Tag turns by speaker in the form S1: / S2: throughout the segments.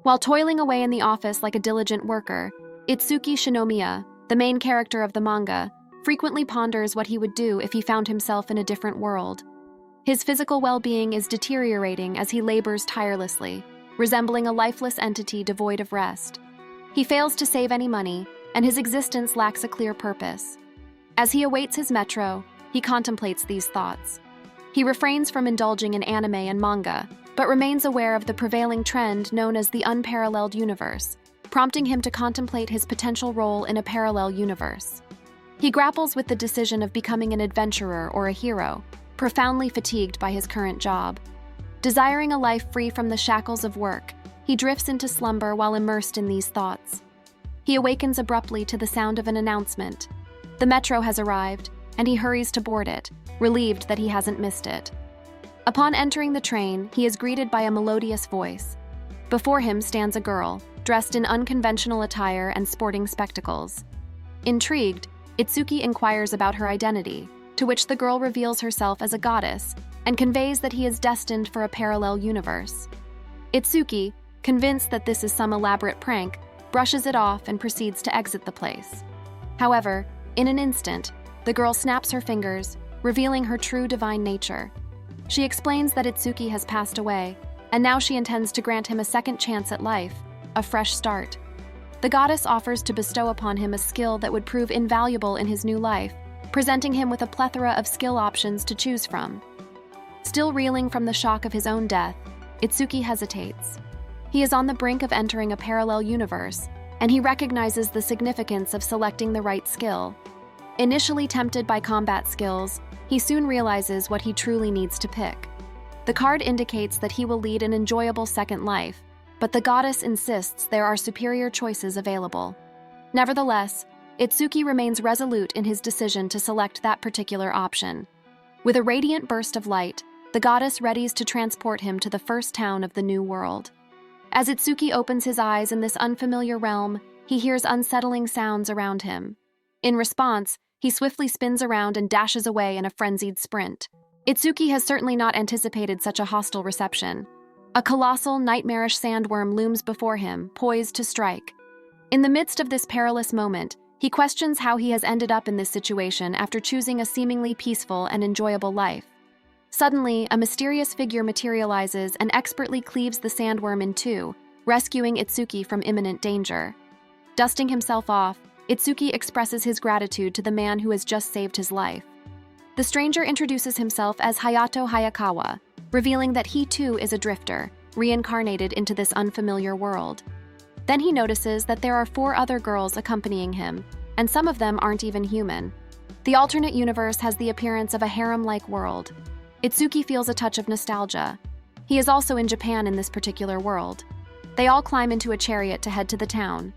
S1: While toiling away in the office like a diligent worker, Itsuki Shinomiya, the main character of the manga, frequently ponders what he would do if he found himself in a different world. His physical well-being is deteriorating as he labors tirelessly, resembling a lifeless entity devoid of rest. He fails to save any money, and his existence lacks a clear purpose. As he awaits his metro, he contemplates these thoughts. He refrains from indulging in anime and manga, but remains aware of the prevailing trend known as the unparalleled universe, prompting him to contemplate his potential role in a parallel universe. He grapples with the decision of becoming an adventurer or a hero, profoundly fatigued by his current job. Desiring a life free from the shackles of work, he drifts into slumber while immersed in these thoughts. He awakens abruptly to the sound of an announcement. The metro has arrived, and he hurries to board it, relieved that he hasn't missed it. Upon entering the train, he is greeted by a melodious voice. Before him stands a girl, dressed in unconventional attire and sporting spectacles. Intrigued, Itsuki inquires about her identity, to which the girl reveals herself as a goddess and conveys that he is destined for a parallel universe. Itsuki, convinced that this is some elaborate prank, brushes it off and proceeds to exit the place. However, in an instant, the girl snaps her fingers, revealing her true divine nature. She explains that Itsuki has passed away, and now she intends to grant him a second chance at life, a fresh start. The goddess offers to bestow upon him a skill that would prove invaluable in his new life, presenting him with a plethora of skill options to choose from. Still reeling from the shock of his own death, Itsuki hesitates. He is on the brink of entering a parallel universe, and he recognizes the significance of selecting the right skill. Initially tempted by combat skills, he soon realizes what he truly needs to pick. The card indicates that he will lead an enjoyable second life, but the goddess insists there are superior choices available. Nevertheless, Itsuki remains resolute in his decision to select that particular option. With a radiant burst of light, the goddess readies to transport him to the first town of the new world. As Itsuki opens his eyes in this unfamiliar realm, he hears unsettling sounds around him. In response, he swiftly spins around and dashes away in a frenzied sprint. Itsuki has certainly not anticipated such a hostile reception. A colossal, nightmarish sandworm looms before him, poised to strike. In the midst of this perilous moment, he questions how he has ended up in this situation after choosing a seemingly peaceful and enjoyable life. Suddenly, a mysterious figure materializes and expertly cleaves the sandworm in two, rescuing Itsuki from imminent danger. Dusting himself off, Itsuki expresses his gratitude to the man who has just saved his life. The stranger introduces himself as Hayato Hayakawa, revealing that he too is a drifter, reincarnated into this unfamiliar world. Then he notices that there are 4 other girls accompanying him, and some of them aren't even human. The alternate universe has the appearance of a harem-like world. Itsuki feels a touch of nostalgia. He is also in Japan in this particular world. They all climb into a chariot to head to the town.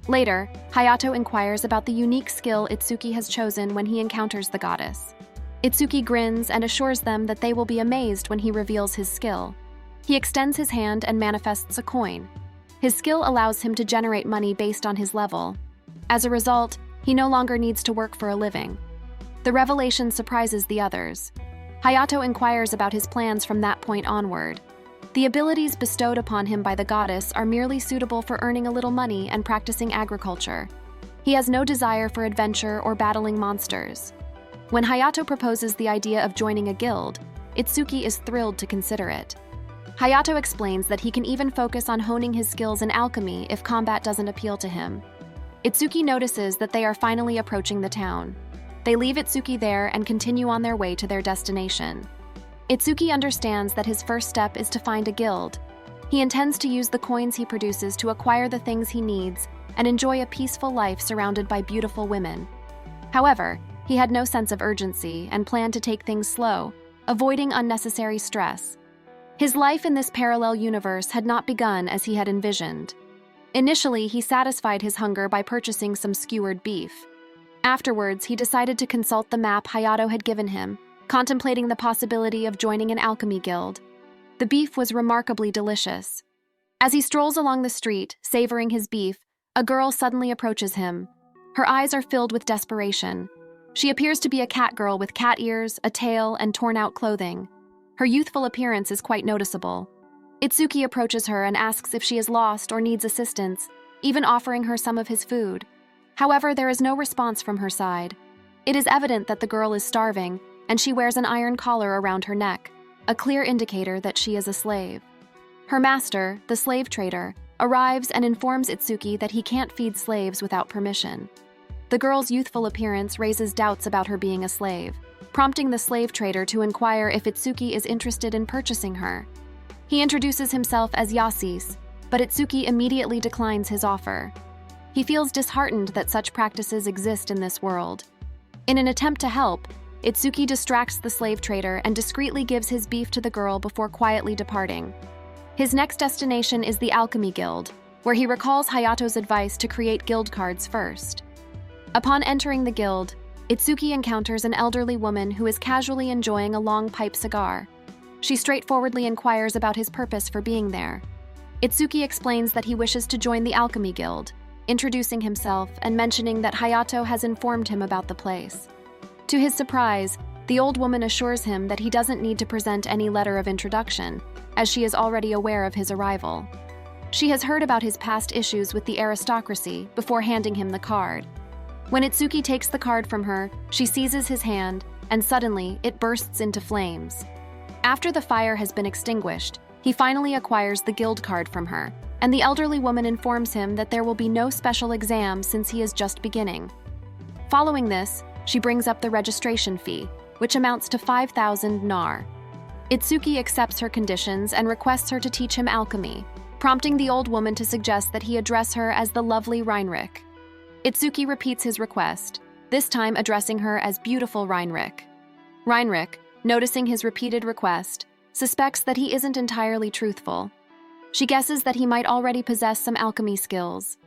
S1: Later, Hayato inquires about the unique skill Itsuki has chosen when he encounters the goddess. Itsuki grins and assures them that they will be amazed when he reveals his skill. He extends his hand and manifests a coin. His skill allows him to generate money based on his level. As a result, he no longer needs to work for a living. The revelation surprises the others. Hayato inquires about his plans from that point onward. The abilities bestowed upon him by the goddess are merely suitable for earning a little money and practicing agriculture. He has no desire for adventure or battling monsters. When Hayato proposes the idea of joining a guild, Itsuki is thrilled to consider it. Hayato explains that he can even focus on honing his skills in alchemy if combat doesn't appeal to him. Itsuki notices that they are finally approaching the town. They leave Itsuki there and continue on their way to their destination. Itsuki understands that his first step is to find a guild. He intends to use the coins he produces to acquire the things he needs and enjoy a peaceful life surrounded by beautiful women. However, he had no sense of urgency and planned to take things slow, avoiding unnecessary stress. His life in this parallel universe had not begun as he had envisioned. Initially, he satisfied his hunger by purchasing some skewered beef. Afterwards, he decided to consult the map Hayato had given him, contemplating the possibility of joining an alchemy guild. The beef was remarkably delicious. As he strolls along the street, savoring his beef, a girl suddenly approaches him. Her eyes are filled with desperation. She appears to be a cat girl with cat ears, a tail, and torn-out clothing. Her youthful appearance is quite noticeable. Itsuki approaches her and asks if she is lost or needs assistance, even offering her some of his food. However, there is no response from her side. It is evident that the girl is starving, and she wears an iron collar around her neck, a clear indicator that she is a slave. Her master, the slave trader, arrives and informs Itsuki that he can't feed slaves without permission. The girl's youthful appearance raises doubts about her being a slave, prompting the slave trader to inquire if Itsuki is interested in purchasing her. He introduces himself as Yasis, but Itsuki immediately declines his offer. He feels disheartened that such practices exist in this world. In an attempt to help, Itsuki distracts the slave trader and discreetly gives his beef to the girl before quietly departing. His next destination is the Alchemy Guild, where he recalls Hayato's advice to create guild cards first. Upon entering the guild, Itsuki encounters an elderly woman who is casually enjoying a long pipe cigar. She straightforwardly inquires about his purpose for being there. Itsuki explains that he wishes to join the Alchemy Guild, introducing himself and mentioning that Hayato has informed him about the place. To his surprise, the old woman assures him that he doesn't need to present any letter of introduction, as she is already aware of his arrival. She has heard about his past issues with the aristocracy before handing him the card. When Itsuki takes the card from her, she seizes his hand, and suddenly it bursts into flames. After the fire has been extinguished, he finally acquires the guild card from her, and the elderly woman informs him that there will be no special exam since he is just beginning. Following this, she brings up the registration fee, which amounts to 5,000 nar. Itsuki accepts her conditions and requests her to teach him alchemy, prompting the old woman to suggest that he address her as the lovely Reinrich. Itsuki repeats his request, this time addressing her as beautiful Reinrich. Reinrich, noticing his repeated request, suspects that he isn't entirely truthful. She guesses that he might already possess some alchemy skills.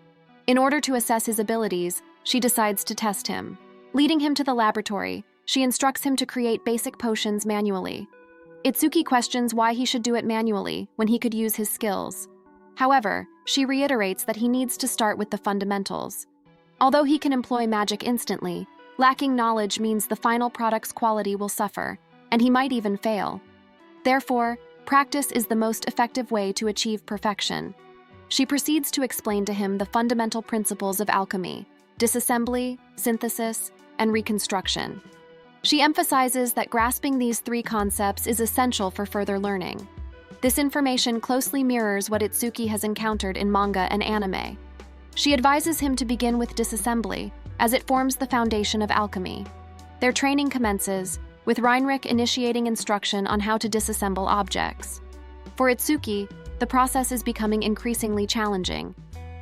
S1: In order to assess his abilities, she decides to test him. Leading him to the laboratory, she instructs him to create basic potions manually. Itsuki questions why he should do it manually when he could use his skills. However, she reiterates that he needs to start with the fundamentals. Although he can employ magic instantly, lacking knowledge means the final product's quality will suffer, and he might even fail. Therefore, practice is the most effective way to achieve perfection. She proceeds to explain to him the fundamental principles of alchemy: disassembly, synthesis, and reconstruction. She emphasizes that grasping these three concepts is essential for further learning. This information closely mirrors what Itsuki has encountered in manga and anime. She advises him to begin with disassembly, as it forms the foundation of alchemy. Their training commences, with Reinrich initiating instruction on how to disassemble objects. For Itsuki, the process is becoming increasingly challenging.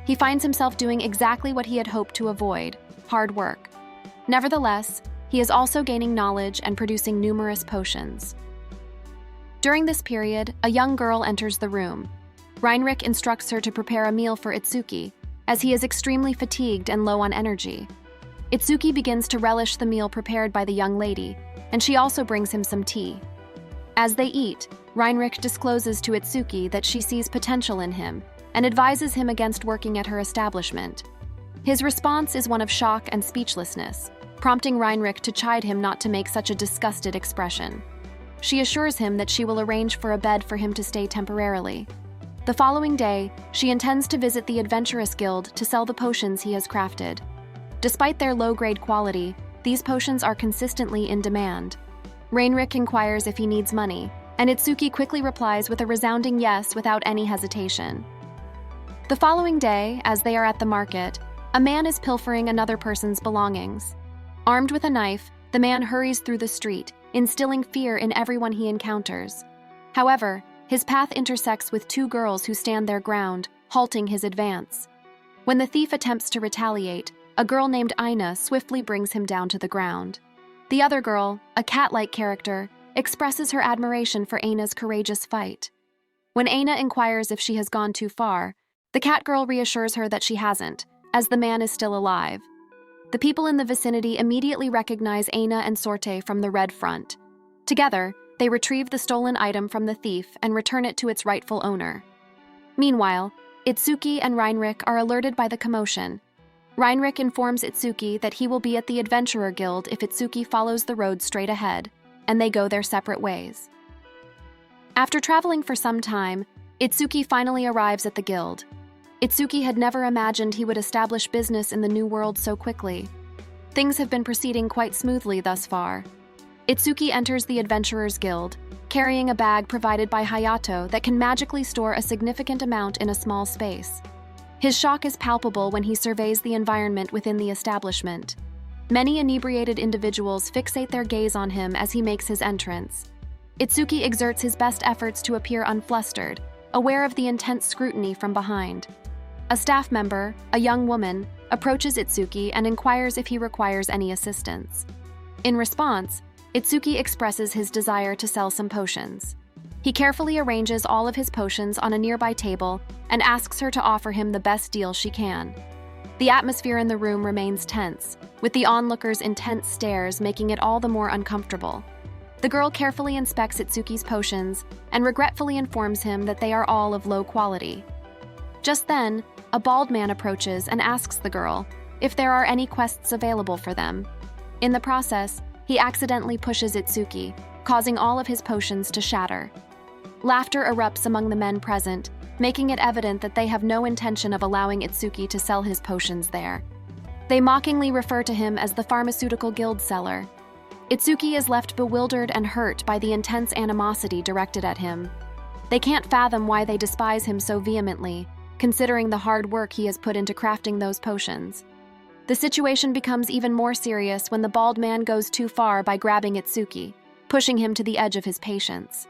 S1: He finds himself doing exactly what he had hoped to avoid: hard work. Nevertheless, he is also gaining knowledge and producing numerous potions. During this period, a young girl enters the room. Reinrich instructs her to prepare a meal for Itsuki, as he is extremely fatigued and low on energy. Itsuki begins to relish the meal prepared by the young lady, and she also brings him some tea. As they eat, Reinrich discloses to Itsuki that she sees potential in him and advises him against working at her establishment. His response is one of shock and speechlessness, prompting Reinrich to chide him not to make such a disgusted expression. She assures him that she will arrange for a bed for him to stay temporarily. The following day, she intends to visit the Adventurous Guild to sell the potions he has crafted. Despite their low-grade quality, these potions are consistently in demand. Reinrich inquires if he needs money, and Itsuki quickly replies with a resounding yes without any hesitation. The following day, as they are at the market, a man is pilfering another person's belongings. Armed with a knife, the man hurries through the street, instilling fear in everyone he encounters. However, his path intersects with two girls who stand their ground, halting his advance. When the thief attempts to retaliate, a girl named Aina swiftly brings him down to the ground. The other girl, a cat-like character, expresses her admiration for Aina's courageous fight. When Aina inquires if she has gone too far, the cat girl reassures her that she hasn't, as the man is still alive. The people in the vicinity immediately recognize Aina and Sorte from the Red Front. Together, they retrieve the stolen item from the thief and return it to its rightful owner. Meanwhile, Itsuki and Reinrich are alerted by the commotion. Reinrich informs Itsuki that he will be at the Adventurer Guild if Itsuki follows the road straight ahead, and they go their separate ways. After traveling for some time, Itsuki finally arrives at the guild. Itsuki had never imagined he would establish business in the new world so quickly. Things have been proceeding quite smoothly thus far. Itsuki enters the Adventurers Guild, carrying a bag provided by Hayato that can magically store a significant amount in a small space. His shock is palpable when he surveys the environment within the establishment. Many inebriated individuals fixate their gaze on him as he makes his entrance. Itsuki exerts his best efforts to appear unflustered, aware of the intense scrutiny from behind. A staff member, a young woman, approaches Itsuki and inquires if he requires any assistance. In response, Itsuki expresses his desire to sell some potions. He carefully arranges all of his potions on a nearby table and asks her to offer him the best deal she can. The atmosphere in the room remains tense, with the onlookers' intense stares making it all the more uncomfortable. The girl carefully inspects Itsuki's potions and regretfully informs him that they are all of low quality. Just then, a bald man approaches and asks the girl if there are any quests available for them. In the process, he accidentally pushes Itsuki, causing all of his potions to shatter. Laughter erupts among the men present, making it evident that they have no intention of allowing Itsuki to sell his potions there. They mockingly refer to him as the pharmaceutical guild seller. Itsuki is left bewildered and hurt by the intense animosity directed at him. They can't fathom why they despise him so vehemently, considering the hard work he has put into crafting those potions. The situation becomes even more serious when the bald man goes too far by grabbing Itsuki, pushing him to the edge of his patience.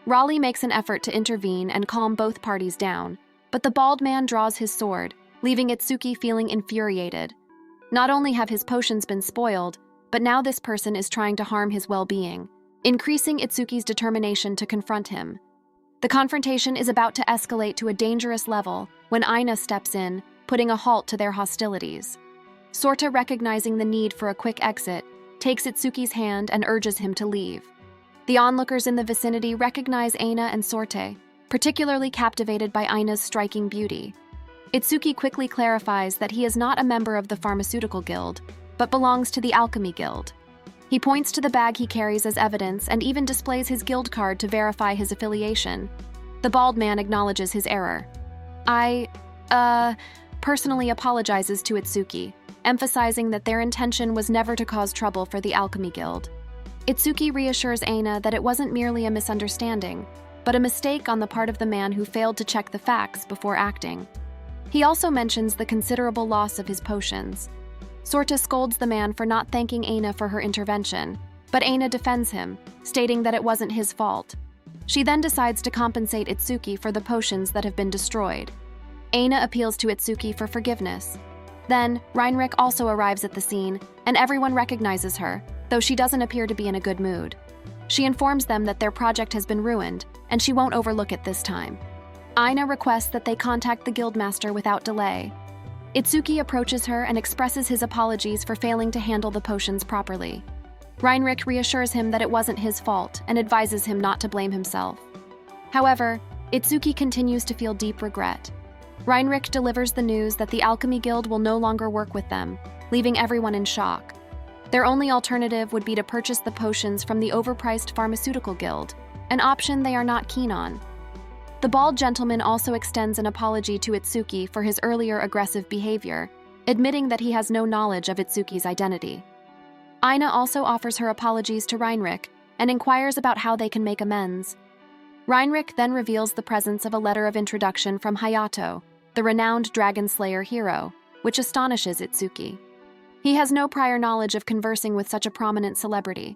S1: Raleigh makes an effort to intervene and calm both parties down, but the bald man draws his sword, leaving Itsuki feeling infuriated. Not only have his potions been spoiled, but now this person is trying to harm his well-being, increasing Itsuki's determination to confront him. The confrontation is about to escalate to a dangerous level when Aina steps in, putting a halt to their hostilities. Sorta, recognizing the need for a quick exit, takes Itsuki's hand and urges him to leave. The onlookers in the vicinity recognize Aina and Sorte, particularly captivated by Aina's striking beauty. Itsuki quickly clarifies that he is not a member of the Pharmaceutical Guild, but belongs to the Alchemy Guild. He points to the bag he carries as evidence and even displays his guild card to verify his affiliation. The bald man acknowledges his error. Personally apologizes to Itsuki, emphasizing that their intention was never to cause trouble for the Alchemy Guild. Itsuki reassures Aina that it wasn't merely a misunderstanding, but a mistake on the part of the man who failed to check the facts before acting. He also mentions the considerable loss of his potions. Sorta scolds the man for not thanking Aina for her intervention, but Aina defends him, stating that it wasn't his fault. She then decides to compensate Itsuki for the potions that have been destroyed. Aina appeals to Itsuki for forgiveness. Then, Reinrich also arrives at the scene, and everyone recognizes her, though she doesn't appear to be in a good mood. She informs them that their project has been ruined, and she won't overlook it this time. Aina requests that they contact the guildmaster without delay. Itsuki approaches her and expresses his apologies for failing to handle the potions properly. Reinrich reassures him that it wasn't his fault and advises him not to blame himself. However, Itsuki continues to feel deep regret. Reinrich delivers the news that the Alchemy Guild will no longer work with them, leaving everyone in shock. Their only alternative would be to purchase the potions from the overpriced Pharmaceutical Guild, an option they are not keen on. The bald gentleman also extends an apology to Itsuki for his earlier aggressive behavior, admitting that he has no knowledge of Itsuki's identity. Aina also offers her apologies to Reinrich and inquires about how they can make amends. Reinrich then reveals the presence of a letter of introduction from Hayato, the renowned Dragon Slayer hero, which astonishes Itsuki. He has no prior knowledge of conversing with such a prominent celebrity.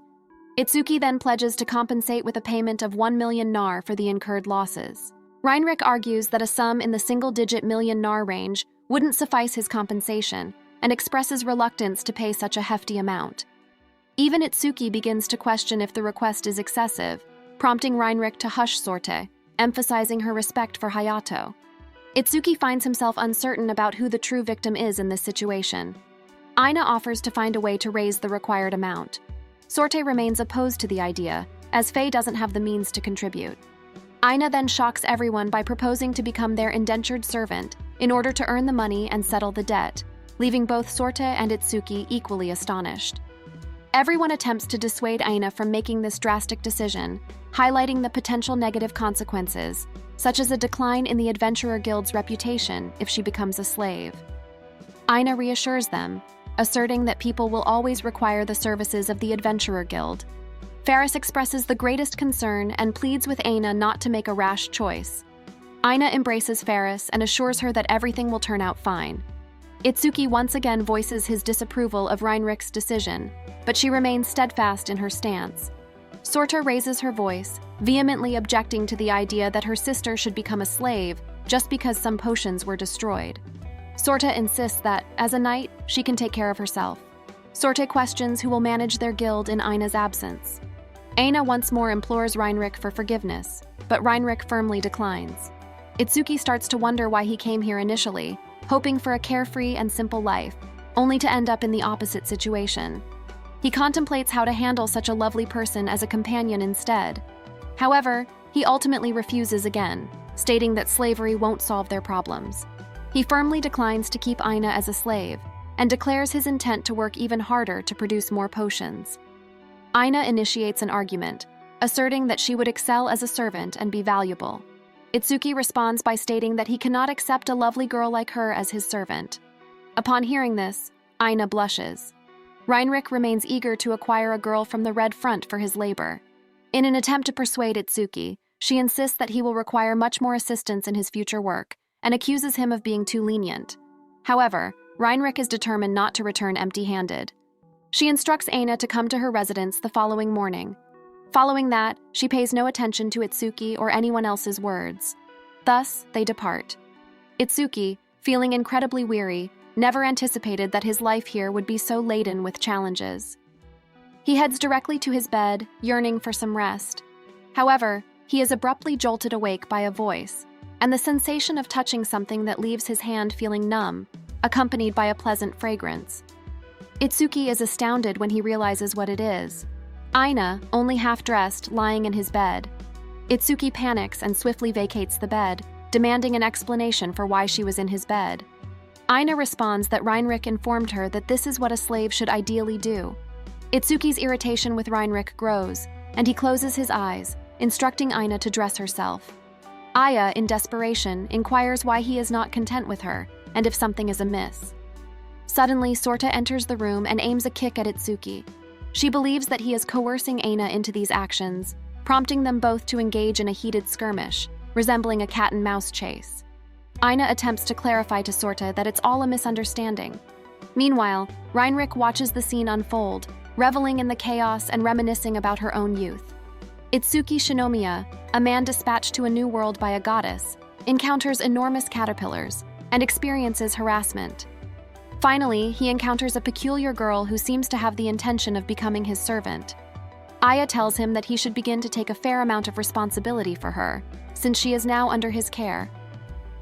S1: Itsuki then pledges to compensate with a payment of 1 million nar for the incurred losses. Reinrich argues that a sum in the single-digit million nar range wouldn't suffice his compensation and expresses reluctance to pay such a hefty amount. Even Itsuki begins to question if the request is excessive, prompting Reinrich to hush Sorte, emphasizing her respect for Hayato. Itsuki finds himself uncertain about who the true victim is in this situation. Aina offers to find a way to raise the required amount. Sorte remains opposed to the idea, as Faye doesn't have the means to contribute. Aina then shocks everyone by proposing to become their indentured servant in order to earn the money and settle the debt, leaving both Sorte and Itsuki equally astonished. Everyone attempts to dissuade Aina from making this drastic decision, highlighting the potential negative consequences, such as a decline in the Adventurer Guild's reputation if she becomes a slave. Aina reassures them, asserting that people will always require the services of the Adventurer Guild. Faris expresses the greatest concern and pleads with Aina not to make a rash choice. Aina embraces Faris and assures her that everything will turn out fine. Itsuki once again voices his disapproval of Reinrich's decision, but she remains steadfast in her stance. Sorta raises her voice, vehemently objecting to the idea that her sister should become a slave just because some potions were destroyed. Sorta insists that, as a knight, she can take care of herself. Sorta questions who will manage their guild in Aina's absence. Aina once more implores Reinrich for forgiveness, but Reinrich firmly declines. Itsuki starts to wonder why he came here initially, hoping for a carefree and simple life, only to end up in the opposite situation. He contemplates how to handle such a lovely person as a companion instead. However, he ultimately refuses again, stating that slavery won't solve their problems. He firmly declines to keep Aina as a slave, and declares his intent to work even harder to produce more potions. Aina initiates an argument, asserting that she would excel as a servant and be valuable. Itsuki responds by stating that he cannot accept a lovely girl like her as his servant. Upon hearing this, Aina blushes. Reinrich remains eager to acquire a girl from the Red Front for his labor. In an attempt to persuade Itsuki, she insists that he will require much more assistance in his future work, and accuses him of being too lenient. However, Reinrich is determined not to return empty-handed. She instructs Aina to come to her residence the following morning. Following that, she pays no attention to Itsuki or anyone else's words. Thus, they depart. Itsuki, feeling incredibly weary, never anticipated that his life here would be so laden with challenges. He heads directly to his bed, yearning for some rest. However, he is abruptly jolted awake by a voice, and the sensation of touching something that leaves his hand feeling numb, accompanied by a pleasant fragrance. Itsuki is astounded when he realizes what it is. Aina, only half-dressed, lying in his bed. Itsuki panics and swiftly vacates the bed, demanding an explanation for why she was in his bed. Aina responds that Reinrich informed her that this is what a slave should ideally do. Itsuki's irritation with Reinrich grows, and he closes his eyes, instructing Aina to dress herself. Aya, in desperation, inquires why he is not content with her, and if something is amiss. Suddenly, Sorta enters the room and aims a kick at Itsuki. She believes that he is coercing Aina into these actions, prompting them both to engage in a heated skirmish, resembling a cat-and-mouse chase. Aina attempts to clarify to Sorta that it's all a misunderstanding. Meanwhile, Reinrich watches the scene unfold, reveling in the chaos and reminiscing about her own youth. Itsuki Shinomiya, a man dispatched to a new world by a goddess, encounters enormous caterpillars and experiences harassment. Finally, he encounters a peculiar girl who seems to have the intention of becoming his servant. Aya tells him that he should begin to take a fair amount of responsibility for her, since she is now under his care.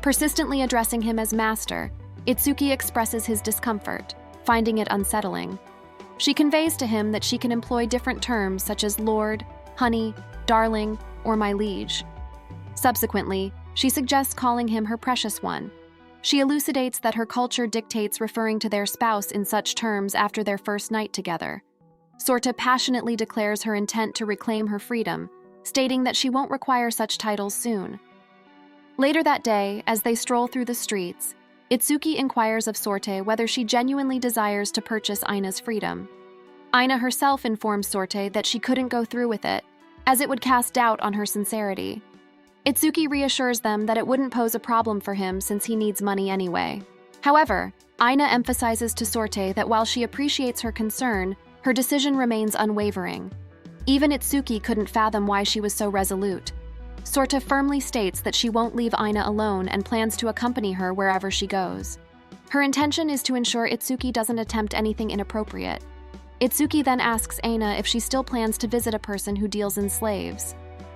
S1: Persistently addressing him as master, Itsuki expresses his discomfort, finding it unsettling. She conveys to him that she can employ different terms such as lord, honey, darling, or my liege. Subsequently, she suggests calling him her precious one. She elucidates that her culture dictates referring to their spouse in such terms after their first night together. Sorta passionately declares her intent to reclaim her freedom, stating that she won't require such titles soon. Later that day, as they stroll through the streets, Itsuki inquires of Sorte whether she genuinely desires to purchase Aina's freedom. Aina herself informs Sorte that she couldn't go through with it, as it would cast doubt on her sincerity. Itsuki reassures them that it wouldn't pose a problem for him since he needs money anyway. However, Aina emphasizes to Sorte that while she appreciates her concern, her decision remains unwavering. Even Itsuki couldn't fathom why she was so resolute. Sorta firmly states that she won't leave Aina alone and plans to accompany her wherever she goes. Her intention is to ensure Itsuki doesn't attempt anything inappropriate. Itsuki then asks Aina if she still plans to visit a person who deals in slaves.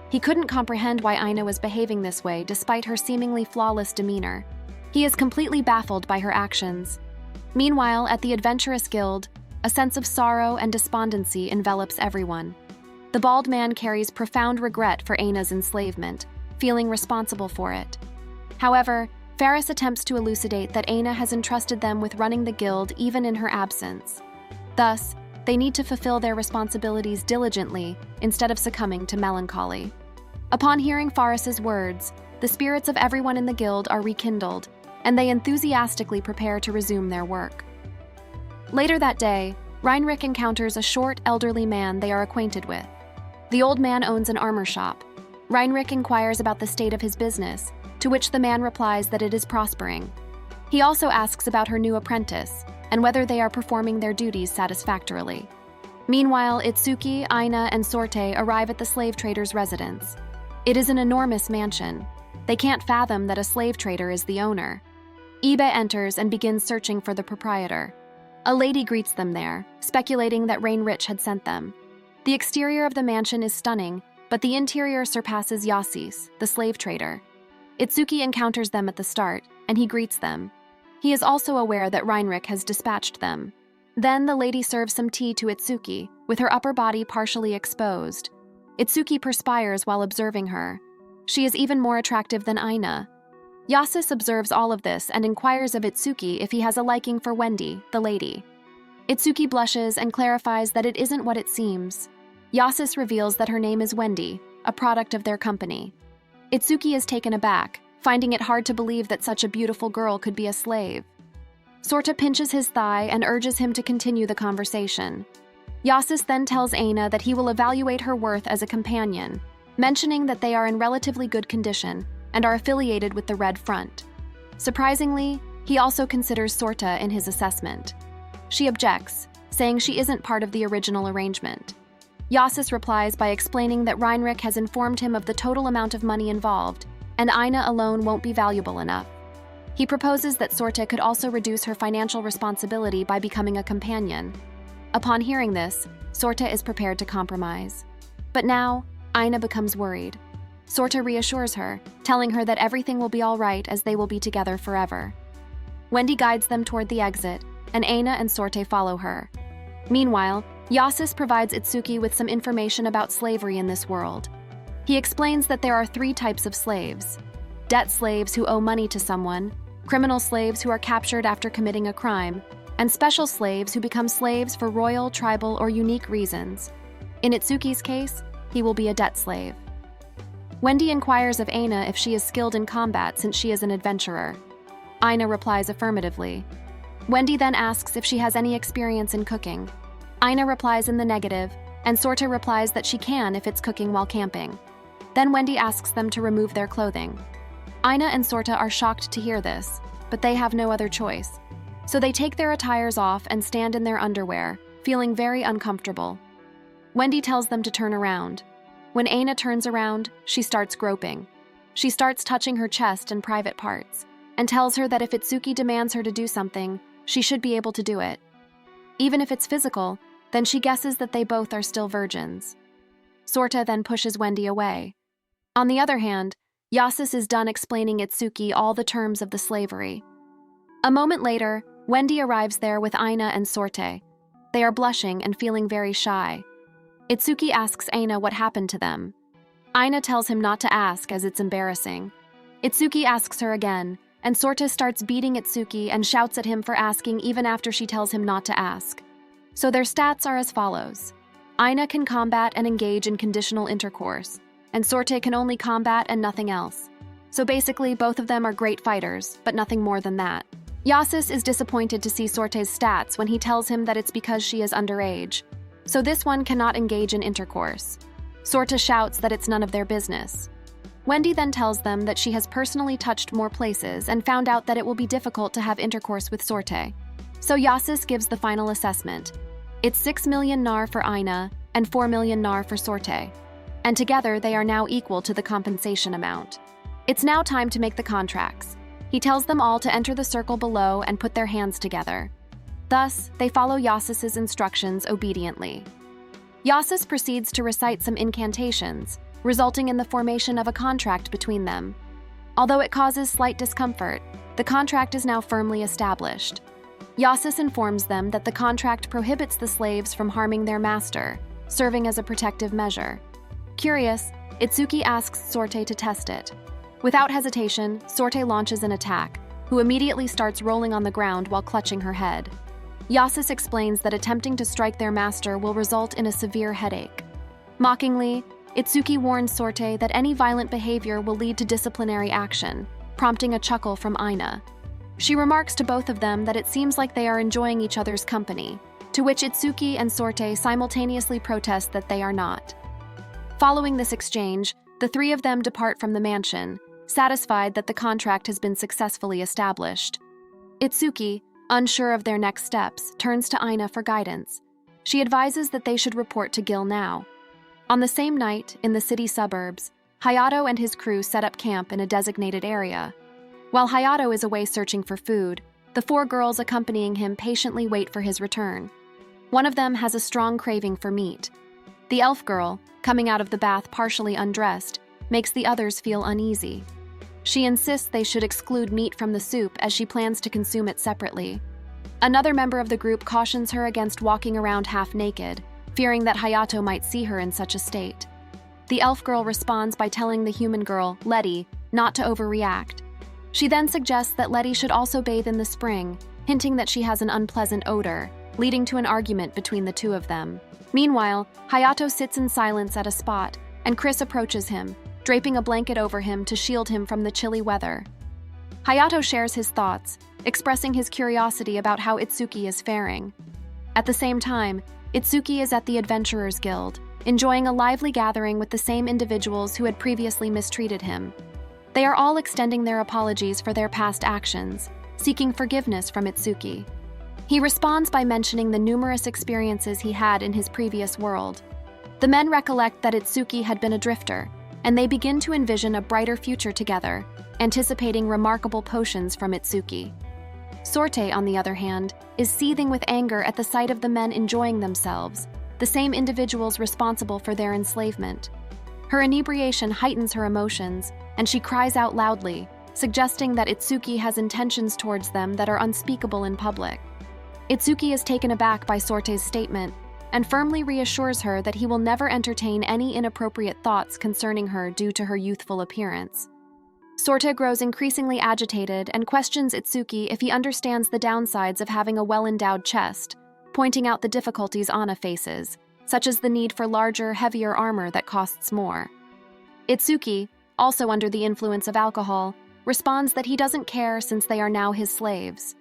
S1: He couldn't comprehend why Aina was behaving this way despite her seemingly flawless demeanor. He is completely baffled by her actions. Meanwhile, at the Adventurous Guild, a sense of sorrow and despondency envelops everyone. The bald man carries profound regret for Aina's enslavement, feeling responsible for it. However, Faris attempts to elucidate that Aina has entrusted them with running the guild even in her absence. Thus, they need to fulfill their responsibilities diligently instead of succumbing to melancholy. Upon hearing Faris's words, the spirits of everyone in the guild are rekindled, and they enthusiastically prepare to resume their work. Later that day, Reinrich encounters a short, elderly man they are acquainted with. The old man owns an armor shop. Reinrich inquires about the state of his business, to which the man replies that it is prospering. He also asks about her new apprentice, and whether they are performing their duties satisfactorily. Meanwhile, Itsuki, Aina, and Sorte arrive at the slave trader's residence. It is an enormous mansion. They can't fathom that a slave trader is the owner. Ibe enters and begins searching for the proprietor. A lady greets them there, speculating that Reinrich had sent them. The exterior of the mansion is stunning, but the interior surpasses Yasis, the slave trader. Itsuki encounters them at the start, and he greets them. He is also aware that Reinrich has dispatched them. Then the lady serves some tea to Itsuki, with her upper body partially exposed. Itsuki perspires while observing her. She is even more attractive than Aina. Yasis observes all of this and inquires of Itsuki if he has a liking for Wendy, the lady. Itsuki blushes and clarifies that it isn't what it seems. Yasis reveals that her name is Wendy, a product of their company. Itsuki is taken aback, finding it hard to believe that such a beautiful girl could be a slave. Sorta pinches his thigh and urges him to continue the conversation. Yasis then tells Aina that he will evaluate her worth as a companion, mentioning that they are in relatively good condition and are affiliated with the Red Front. Surprisingly, he also considers Sorta in his assessment. She objects, saying she isn't part of the original arrangement. Yasis replies by explaining that Reinrich has informed him of the total amount of money involved, and Aina alone won't be valuable enough. He proposes that Sorta could also reduce her financial responsibility by becoming a companion. Upon hearing this, Sorta is prepared to compromise. But now, Aina becomes worried. Sorta reassures her, telling her that everything will be all right as they will be together forever. Wendy guides them toward the exit, and Aina and Sorte follow her. Meanwhile, Yasis provides Itsuki with some information about slavery in this world. He explains that there are 3 types of slaves: debt slaves who owe money to someone, criminal slaves who are captured after committing a crime, and special slaves who become slaves for royal, tribal, or unique reasons. In Itsuki's case, he will be a debt slave. Wendy inquires of Aina if she is skilled in combat since she is an adventurer. Aina replies affirmatively. Wendy then asks if she has any experience in cooking. Aina replies in the negative, and Sorta replies that she can if it's cooking while camping. Then Wendy asks them to remove their clothing. Aina and Sorta are shocked to hear this, but they have no other choice. So they take their attires off and stand in their underwear, feeling very uncomfortable. Wendy tells them to turn around. When Aina turns around, she starts groping. She starts touching her chest and private parts, and tells her that if Itsuki demands her to do something, she should be able to do it. Even if it's physical, then she guesses that they both are still virgins. Sorta then pushes Wendy away. On the other hand, Yasis is done explaining Itsuki all the terms of the slavery. A moment later, Wendy arrives there with Aina and Sorte. They are blushing and feeling very shy. Itsuki asks Aina what happened to them. Aina tells him not to ask as it's embarrassing. Itsuki asks her again, and Sorta starts beating Itsuki and shouts at him for asking even after she tells him not to ask. So their stats are as follows. Aina can combat and engage in conditional intercourse, and Sorte can only combat and nothing else. So basically, both of them are great fighters, but nothing more than that. Yasis is disappointed to see Sorte's stats when he tells him that it's because she is underage. So this one cannot engage in intercourse. Sorta shouts that it's none of their business. Wendy then tells them that she has personally touched more places and found out that it will be difficult to have intercourse with Sorte. So Yasis gives the final assessment. It's 6 million nar for Aina and 4 million nar for Sorte. And together they are now equal to the compensation amount. It's now time to make the contracts. He tells them all to enter the circle below and put their hands together. Thus, they follow Yasis's instructions obediently. Yasis proceeds to recite some incantations, resulting in the formation of a contract between them. Although it causes slight discomfort, the contract is now firmly established. Yasis informs them that the contract prohibits the slaves from harming their master, serving as a protective measure. Curious, Itsuki asks Sorte to test it. Without hesitation, Sorte launches an attack, who immediately starts rolling on the ground while clutching her head. Yasus explains that attempting to strike their master will result in a severe headache. Mockingly, Itsuki warns Sorte that any violent behavior will lead to disciplinary action, prompting a chuckle from Aina. She remarks to both of them that it seems like they are enjoying each other's company, to which Itsuki and Sorte simultaneously protest that they are not. Following this exchange, the three of them depart from the mansion, satisfied that the contract has been successfully established. Itsuki, unsure of their next steps, turns to Aina for guidance. She advises that they should report to Gil now. On the same night, in the city suburbs, Hayato and his crew set up camp in a designated area. While Hayato is away searching for food, the four girls accompanying him patiently wait for his return. One of them has a strong craving for meat. The elf girl, coming out of the bath partially undressed, makes the others feel uneasy. She insists they should exclude meat from the soup as she plans to consume it separately. Another member of the group cautions her against walking around half-naked, fearing that Hayato might see her in such a state. The elf girl responds by telling the human girl, Letty, not to overreact. She then suggests that Letty should also bathe in the spring, hinting that she has an unpleasant odor, leading to an argument between the two of them. Meanwhile, Hayato sits in silence at a spot, and Chris approaches him, draping a blanket over him to shield him from the chilly weather. Hayato shares his thoughts, expressing his curiosity about how Itsuki is faring. At the same time, Itsuki is at the Adventurers Guild, enjoying a lively gathering with the same individuals who had previously mistreated him. They are all extending their apologies for their past actions, seeking forgiveness from Itsuki. He responds by mentioning the numerous experiences he had in his previous world. The men recollect that Itsuki had been a drifter, and they begin to envision a brighter future together, anticipating remarkable potions from Itsuki. Sorte, on the other hand, is seething with anger at the sight of the men enjoying themselves, the same individuals responsible for their enslavement. Her inebriation heightens her emotions, and she cries out loudly, suggesting that Itsuki has intentions towards them that are unspeakable in public. Itsuki is taken aback by Sorte's statement and firmly reassures her that he will never entertain any inappropriate thoughts concerning her due to her youthful appearance. Sorte grows increasingly agitated and questions Itsuki if he understands the downsides of having a well-endowed chest, pointing out the difficulties Anna faces, such as the need for larger, heavier armor that costs more. Itsuki, also under the influence of alcohol, responds that he doesn't care since they are now his slaves.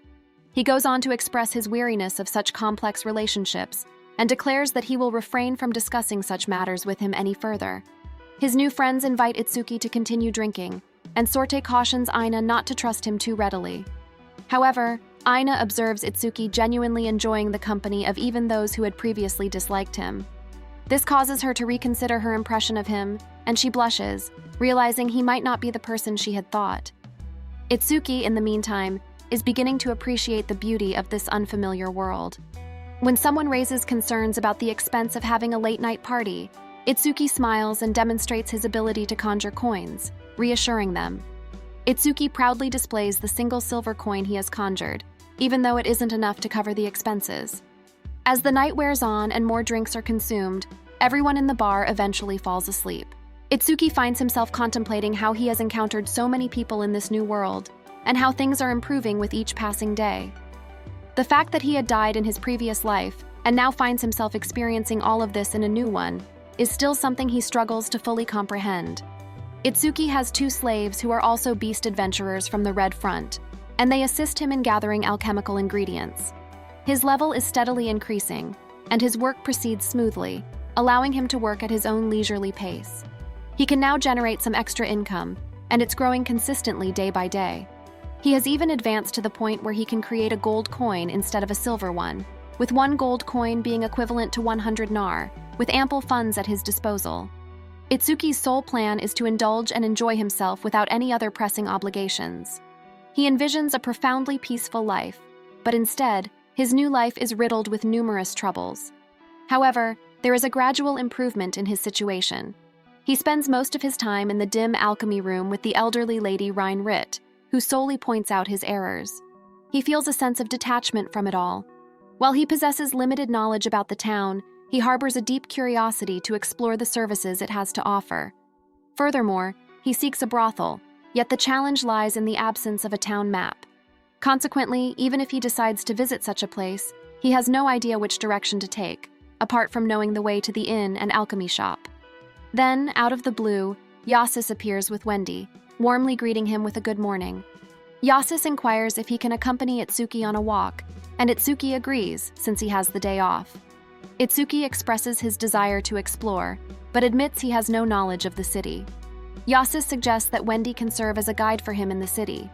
S1: He goes on to express his weariness of such complex relationships and declares that he will refrain from discussing such matters with him any further. His new friends invite Itsuki to continue drinking, and Sorte cautions Aina not to trust him too readily. However, Aina observes Itsuki genuinely enjoying the company of even those who had previously disliked him. This causes her to reconsider her impression of him, and she blushes, realizing he might not be the person she had thought. Itsuki, in the meantime, is beginning to appreciate the beauty of this unfamiliar world. When someone raises concerns about the expense of having a late-night party, Itsuki smiles and demonstrates his ability to conjure coins, reassuring them. Itsuki proudly displays the single silver coin he has conjured, even though it isn't enough to cover the expenses. As the night wears on and more drinks are consumed, everyone in the bar eventually falls asleep. Itsuki finds himself contemplating how he has encountered so many people in this new world, and how things are improving with each passing day. The fact that he had died in his previous life, and now finds himself experiencing all of this in a new one, is still something he struggles to fully comprehend. Itsuki has two slaves who are also beast adventurers from the Red Front, and they assist him in gathering alchemical ingredients. His level is steadily increasing, and his work proceeds smoothly, allowing him to work at his own leisurely pace. He can now generate some extra income, and it's growing consistently day by day. He has even advanced to the point where he can create a gold coin instead of a silver one, with one gold coin being equivalent to 100 nar, with ample funds at his disposal. Itsuki's sole plan is to indulge and enjoy himself without any other pressing obligations. He envisions a profoundly peaceful life, but instead, his new life is riddled with numerous troubles. However, there is a gradual improvement in his situation. He spends most of his time in the dim alchemy room with the elderly lady Rhine Ritt, who solely points out his errors. He feels a sense of detachment from it all. While he possesses limited knowledge about the town, he harbors a deep curiosity to explore the services it has to offer. Furthermore, he seeks a brothel, yet the challenge lies in the absence of a town map. Consequently, even if he decides to visit such a place, He has no idea which direction to take, apart from knowing the way to the inn and alchemy shop. Then, out of the blue, Yasis appears with Wendy, warmly greeting him with a good morning. Yasis inquires if he can accompany Itsuki on a walk, and Itsuki agrees since he has the day off. Itsuki expresses his desire to explore, but admits he has no knowledge of the city. Yasis suggests that Wendy can serve as a guide for him in the city.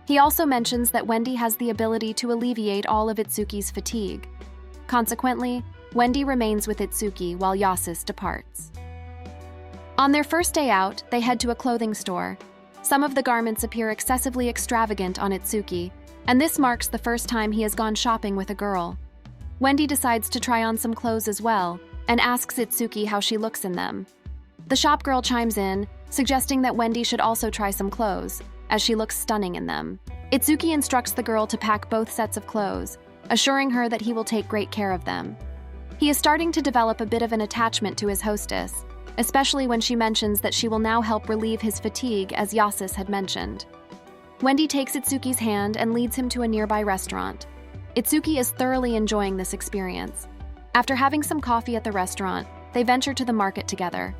S1: He also mentions that Wendy has the ability to alleviate all of Itsuki's fatigue. Consequently, Wendy remains with Itsuki while Yasis departs. On their first day out, they head to a clothing store. Some of the garments appear excessively extravagant on Itsuki, and this marks the first time he has gone shopping with a girl. Wendy decides to try on some clothes as well, and asks Itsuki how she looks in them. The shop girl chimes in, suggesting that Wendy should also try some clothes, as she looks stunning in them. Itsuki instructs the girl to pack both sets of clothes, assuring her that he will take great care of them. He is starting to develop a bit of an attachment to his hostess, especially when she mentions that she will now help relieve his fatigue, as Yasis had mentioned. Wendy takes Itsuki's hand and leads him to a nearby restaurant. Itsuki is thoroughly enjoying this experience. After having some coffee at the restaurant, they venture to the market together.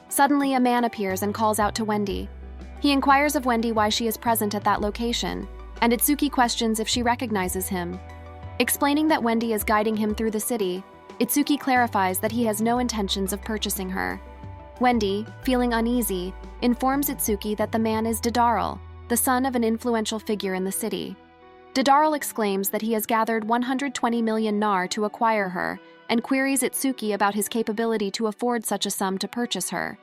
S1: Suddenly, a man appears and calls out to Wendy. He inquires of Wendy why she is present at that location, and Itsuki questions if she recognizes him. Explaining that Wendy is guiding him through the city, Itsuki clarifies that he has no intentions of purchasing her. Wendy, feeling uneasy, informs Itsuki that the man is Dedarl, the son of an influential figure in the city. Dedarl exclaims that he has gathered 120 million nar to acquire her, and queries Itsuki about his capability to afford such a sum to purchase her.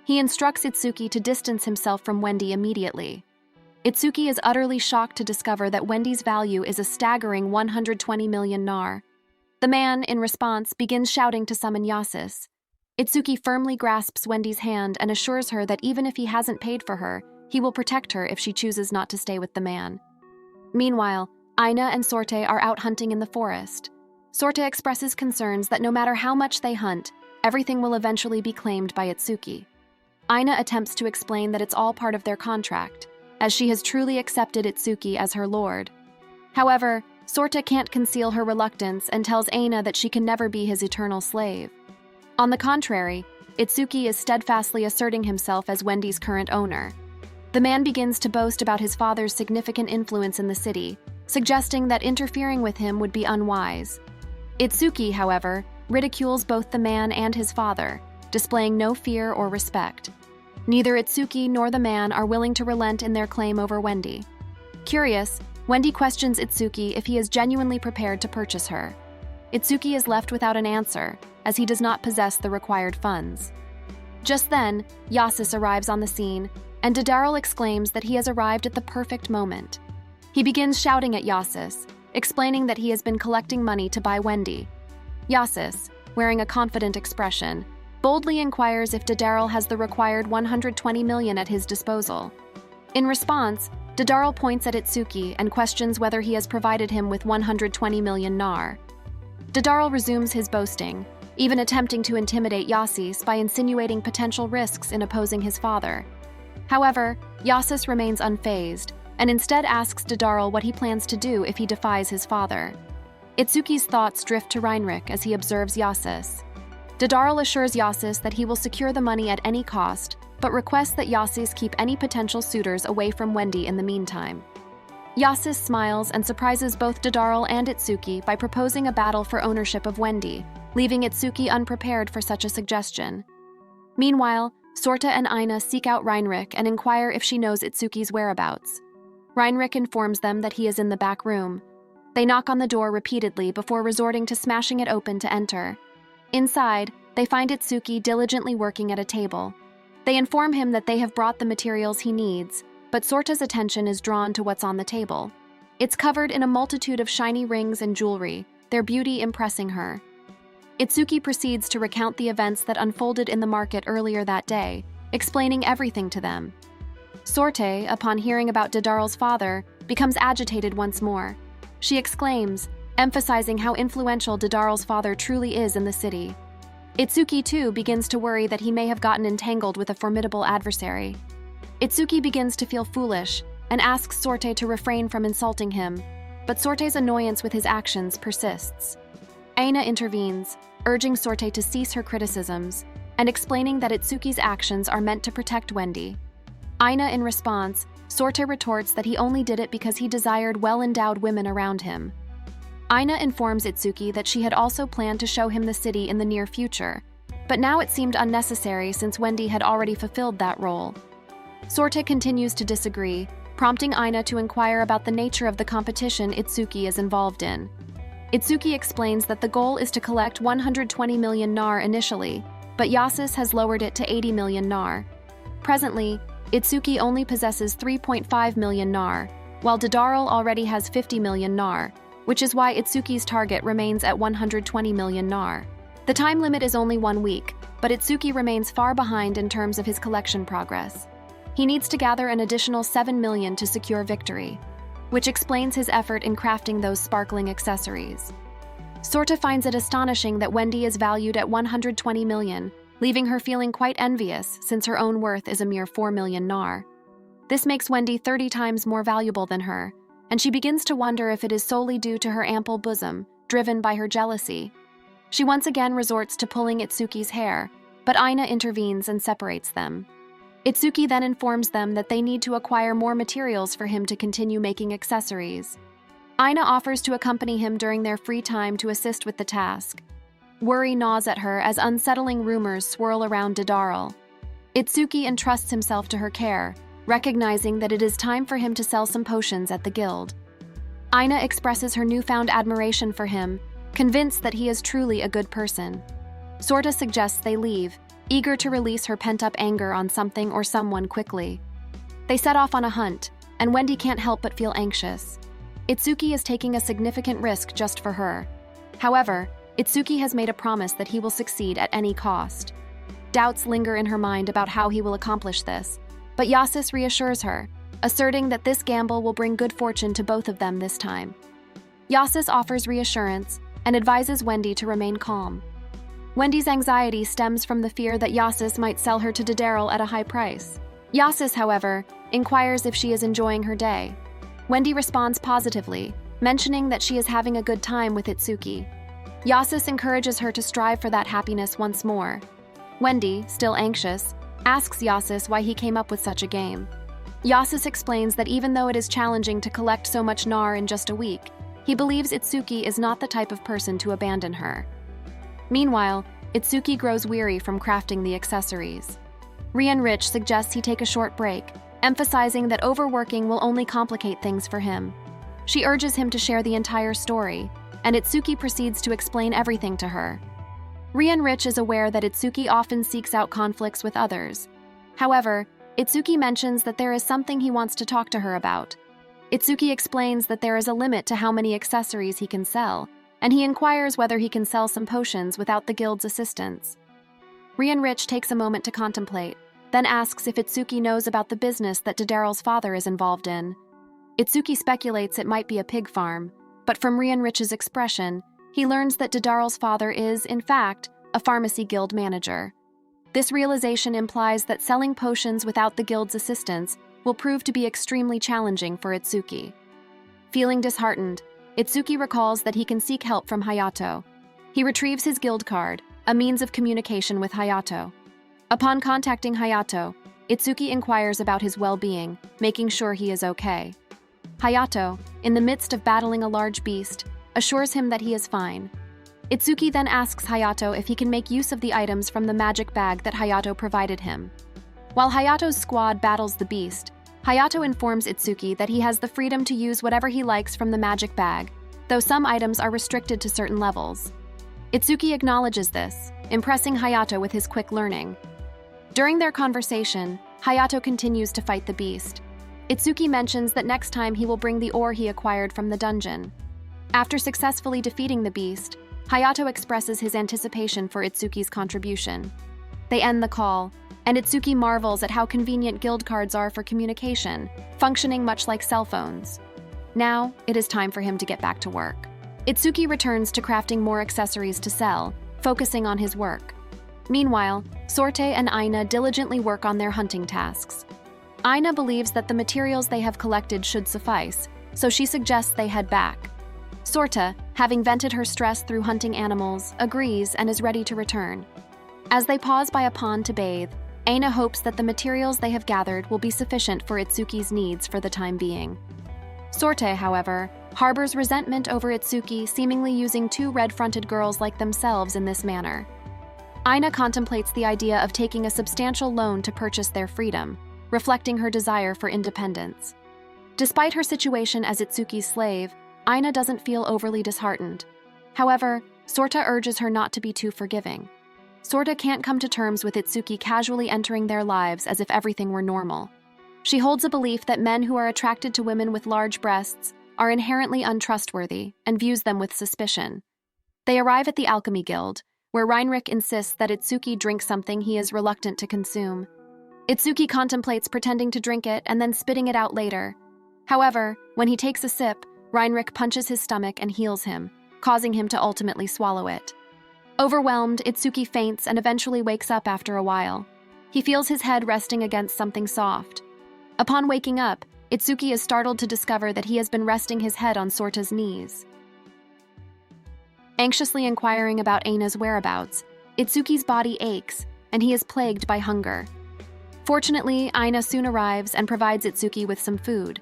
S1: He instructs Itsuki to distance himself from Wendy immediately. Itsuki is utterly shocked to discover that Wendy's value is a staggering 120 million nar. The man, in response, begins shouting to summon Yasis. Itsuki firmly grasps Wendy's hand and assures her that even if he hasn't paid for her, he will protect her if she chooses not to stay with the man. Meanwhile, Aina and Sorte are out hunting in the forest. Sorte expresses concerns that no matter how much they hunt, everything will eventually be claimed by Itsuki. Aina attempts to explain that it's all part of their contract, as she has truly accepted Itsuki as her lord. However, Sorte can't conceal her reluctance and tells Aina that she can never be his eternal slave. On the contrary, Itsuki is steadfastly asserting himself as Wendy's current owner. The man begins to boast about his father's significant influence in the city, suggesting that interfering with him would be unwise. Itsuki, however, ridicules both the man and his father, displaying no fear or respect. Neither Itsuki nor the man are willing to relent in their claim over Wendy. Curious, Wendy questions Itsuki if he is genuinely prepared to purchase her. Itsuki is left without an answer, as he does not possess the required funds. Just then, Yasis arrives on the scene, and Dedarl exclaims that he has arrived at the perfect moment. He begins shouting at Yasis, explaining that he has been collecting money to buy Wendy. Yasis, wearing a confident expression, boldly inquires if Dedarl has the required 120 million at his disposal. In response, Dedarl points at Itsuki and questions whether he has provided him with 120 million nar. Dedarl resumes his boasting, even attempting to intimidate Yasis by insinuating potential risks in opposing his father. However, Yasis remains unfazed, and instead asks Dedarl what he plans to do if he defies his father. Itsuki's thoughts drift to Reinrich as he observes Yasis. Dedarl assures Yasis that he will secure the money at any cost, but requests that Yasis keep any potential suitors away from Wendy in the meantime. Yasis smiles and surprises both Dedarl and Itsuki by proposing a battle for ownership of Wendy, leaving Itsuki unprepared for such a suggestion. Meanwhile, Sorta and Aina seek out Reinrich and inquire if she knows Itsuki's whereabouts. Reinrich informs them that he is in the back room. They knock on the door repeatedly before resorting to smashing it open to enter. Inside, they find Itsuki diligently working at a table. They inform him that they have brought the materials he needs, but Sorta's attention is drawn to what's on the table. It's covered in a multitude of shiny rings and jewelry, their beauty impressing her. Itsuki proceeds to recount the events that unfolded in the market earlier that day, explaining everything to them. Sorte, upon hearing about Dedarl's father, becomes agitated once more. She exclaims, emphasizing how influential Dedarl's father truly is in the city. Itsuki, too, begins to worry that he may have gotten entangled with a formidable adversary. Itsuki begins to feel foolish and asks Sorte to refrain from insulting him. but Sorte's annoyance with his actions persists. Aina intervenes, urging Sorte to cease her criticisms and explaining that Itsuki's actions are meant to protect Wendy. Aina, in response, Sorte retorts that he only did it because he desired well-endowed women around him. Aina informs Itsuki that she had also planned to show him the city in the near future, but now it seemed unnecessary since Wendy had already fulfilled that role. Sorte continues to disagree, prompting Aina to inquire about the nature of the competition Itsuki is involved in. Itsuki explains that the goal is to collect 120 million nar initially, but Yasis has lowered it to 80 million nar. Presently, Itsuki only possesses 3.5 million nar, while Didarel already has 50 million nar, which is why Itsuki's target remains at 120 million nar. The time limit is only 1 week, but Itsuki remains far behind in terms of his collection progress. He needs to gather an additional 7 million to secure victory, which explains his effort in crafting those sparkling accessories. Sorte finds it astonishing that Wendy is valued at 120 million, leaving her feeling quite envious since her own worth is a mere 4 million nar. This makes Wendy 30 times more valuable than her, and she begins to wonder if it is solely due to her ample bosom, driven by her jealousy. She once again resorts to pulling Itsuki's hair, but Aina intervenes and separates them. Itsuki then informs them that they need to acquire more materials for him to continue making accessories. Aina offers to accompany him during their free time to assist with the task. Worry gnaws at her as unsettling rumors swirl around Didarel. Itsuki entrusts himself to her care, recognizing that it is time for him to sell some potions at the guild. Aina expresses her newfound admiration for him, convinced that he is truly a good person. Sorte suggests they leave, eager to release her pent-up anger on something or someone quickly. They set off on a hunt, and Wendy can't help but feel anxious. Itsuki is taking a significant risk just for her. However, Itsuki has made a promise that he will succeed at any cost. Doubts linger in her mind about how he will accomplish this, but Yasis reassures her, asserting that this gamble will bring good fortune to both of them this time. Yasis offers reassurance and advises Wendy to remain calm. Wendy's anxiety stems from the fear that Yasis might sell her to Didarel at a high price. Yasis, however, inquires if she is enjoying her day. Wendy responds positively, mentioning that she is having a good time with Itsuki. Yasis encourages her to strive for that happiness once more. Wendy, still anxious, asks Yasis why he came up with such a game. Yasis explains that even though it is challenging to collect so much nar in just a week, he believes Itsuki is not the type of person to abandon her. Meanwhile, Itsuki grows weary from crafting the accessories. Rian Rich suggests he take a short break, emphasizing that overworking will only complicate things for him. She urges him to share the entire story, and Itsuki proceeds to explain everything to her. Rian Rich is aware that Itsuki often seeks out conflicts with others. However, Itsuki mentions that there is something he wants to talk to her about. Itsuki explains that there is a limit to how many accessories he can sell, and he inquires whether he can sell some potions without the guild's assistance. Rian Rich takes a moment to contemplate, then asks if Itsuki knows about the business that Didarel's father is involved in. Itsuki speculates it might be a pig farm, but from Rian Rich's expression, he learns that Didarel's father is, in fact, a pharmacy guild manager. This realization implies that selling potions without the guild's assistance will prove to be extremely challenging for Itsuki. Feeling disheartened, Itsuki recalls that he can seek help from Hayato. He retrieves his guild card, a means of communication with Hayato. Upon contacting Hayato, Itsuki inquires about his well-being, making sure he is okay. Hayato, in the midst of battling a large beast, assures him that he is fine. Itsuki then asks Hayato if he can make use of the items from the magic bag that Hayato provided him. While Hayato's squad battles the beast, Hayato informs Itsuki that he has the freedom to use whatever he likes from the magic bag, though some items are restricted to certain levels. Itsuki acknowledges this, impressing Hayato with his quick learning. During their conversation, Hayato continues to fight the beast. Itsuki mentions that next time he will bring the ore he acquired from the dungeon. After successfully defeating the beast, Hayato expresses his anticipation for Itsuki's contribution. They end the call, and Itsuki marvels at how convenient guild cards are for communication, functioning much like cell phones. Now, it is time for him to get back to work. Itsuki returns to crafting more accessories to sell, focusing on his work. Meanwhile, Sorte and Aina diligently work on their hunting tasks. Aina believes that the materials they have collected should suffice, so she suggests they head back. Sl4v3s, having vented her stress through hunting animals, agrees and is ready to return. As they pause by a pond to bathe, Aina hopes that the materials they have gathered will be sufficient for Itsuki's needs for the time being. Sl4v3s, however, harbors resentment over Itsuki seemingly using two red-fronted girls like themselves in this manner. Aina contemplates the idea of taking a substantial loan to purchase their freedom, reflecting her desire for independence. Despite her situation as Itsuki's slave, Aina doesn't feel overly disheartened. However, Sl4v3s urges her not to be too forgiving. Sl4v3s can't come to terms with Itsuki casually entering their lives as if everything were normal. She holds a belief that men who are attracted to women with large breasts are inherently untrustworthy and views them with suspicion. They arrive at the Alchemy Guild, where Reinrich insists that Itsuki drink something he is reluctant to consume. Itsuki contemplates pretending to drink it and then spitting it out later. However, when he takes a sip, Reinrich punches his stomach and heals him, causing him to ultimately swallow it. Overwhelmed, Itsuki faints and eventually wakes up after a while. He feels his head resting against something soft. Upon waking up, Itsuki is startled to discover that he has been resting his head on Sl4v3s's knees. Anxiously inquiring about Aina's whereabouts, Itsuki's body aches, and he is plagued by hunger. Fortunately, Aina soon arrives and provides Itsuki with some food.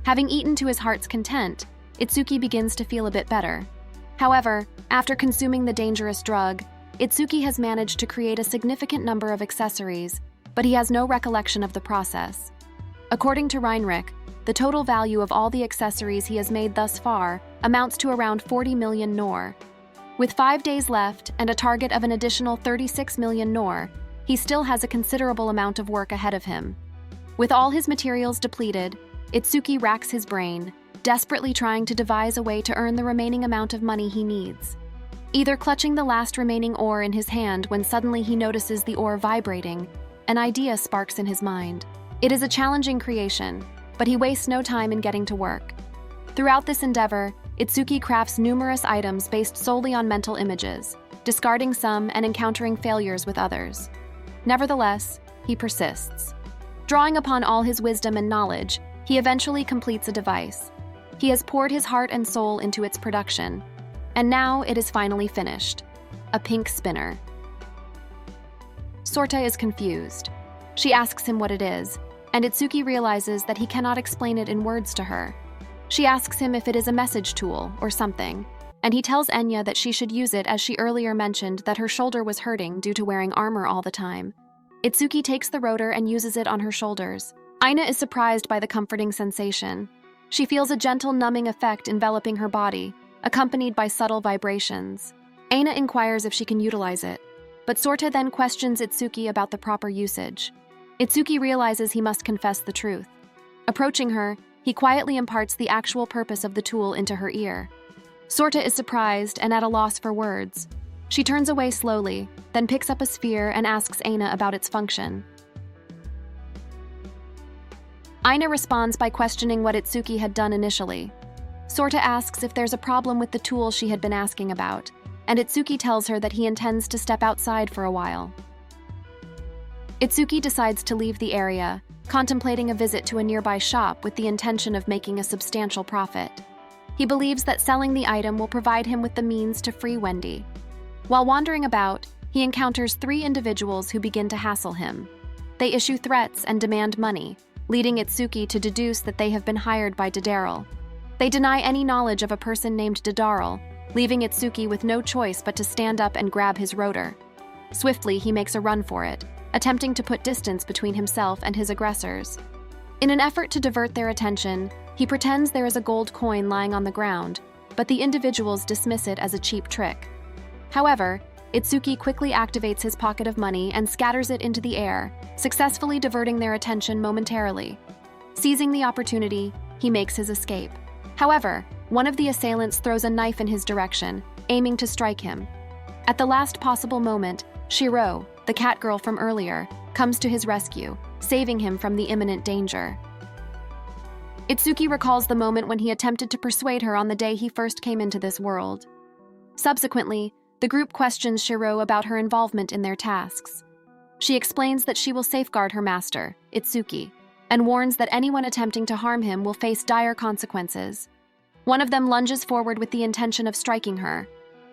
S1: Having eaten to his heart's content, Itsuki begins to feel a bit better. However, after consuming the dangerous drug, Itsuki has managed to create a significant number of accessories, but he has no recollection of the process. According to Reinrich, the total value of all the accessories he has made thus far amounts to around 40 million Nor. With 5 days left and a target of an additional 36 million Nor, he still has a considerable amount of work ahead of him. With all his materials depleted, Itsuki racks his brain, desperately trying to devise a way to earn the remaining amount of money he needs. Either clutching the last remaining ore in his hand when suddenly he notices the ore vibrating, an idea sparks in his mind. It is a challenging creation, but he wastes no time in getting to work. Throughout this endeavor, Itsuki crafts numerous items based solely on mental images, discarding some and encountering failures with others. Nevertheless, he persists. Drawing upon all his wisdom and knowledge, he eventually completes a device. He has poured his heart and soul into its production, and now it is finally finished. A pink spinner. Sl4v3s is confused. She asks him what it is, and Itsuki realizes that he cannot explain it in words to her. She asks him if it is a message tool or something, and he tells Enya that she should use it as she earlier mentioned that her shoulder was hurting due to wearing armor all the time. Itsuki takes the rotor and uses it on her shoulders. Aina is surprised by the comforting sensation. She feels a gentle numbing effect enveloping her body, accompanied by subtle vibrations. Aina inquires if she can utilize it, but Sl4v3s then questions Itsuki about the proper usage. Itsuki realizes he must confess the truth. Approaching her, he quietly imparts the actual purpose of the tool into her ear. Sl4v3s is surprised and at a loss for words. She turns away slowly, then picks up a sphere and asks Aina about its function. Aina responds by questioning what Itsuki had done initially. Sl4v3s asks if there's a problem with the tool she had been asking about, and Itsuki tells her that he intends to step outside for a while. Itsuki decides to leave the area, contemplating a visit to a nearby shop with the intention of making a substantial profit. He believes that selling the item will provide him with the means to free Wendy. While wandering about, he encounters 3 individuals who begin to hassle him. They issue threats and demand money, leading Itsuki to deduce that they have been hired by Daryl. They deny any knowledge of a person named Daryl, leaving Itsuki with no choice but to stand up and grab his rotor. Swiftly, he makes a run for it, attempting to put distance between himself and his aggressors. In an effort to divert their attention, he pretends there is a gold coin lying on the ground, but the individuals dismiss it as a cheap trick. However, Itsuki quickly activates his pocket of money and scatters it into the air, successfully diverting their attention momentarily. Seizing the opportunity, he makes his escape. However, one of the assailants throws a knife in his direction, aiming to strike him. At the last possible moment, Shiro, the cat girl from earlier, comes to his rescue, saving him from the imminent danger. Itsuki recalls the moment when he attempted to persuade her on the day he first came into this world. Subsequently, the group questions Shiro about her involvement in their tasks. She explains that she will safeguard her master, Itsuki. and warns that anyone attempting to harm him will face dire consequences. One of them lunges forward with the intention of striking her.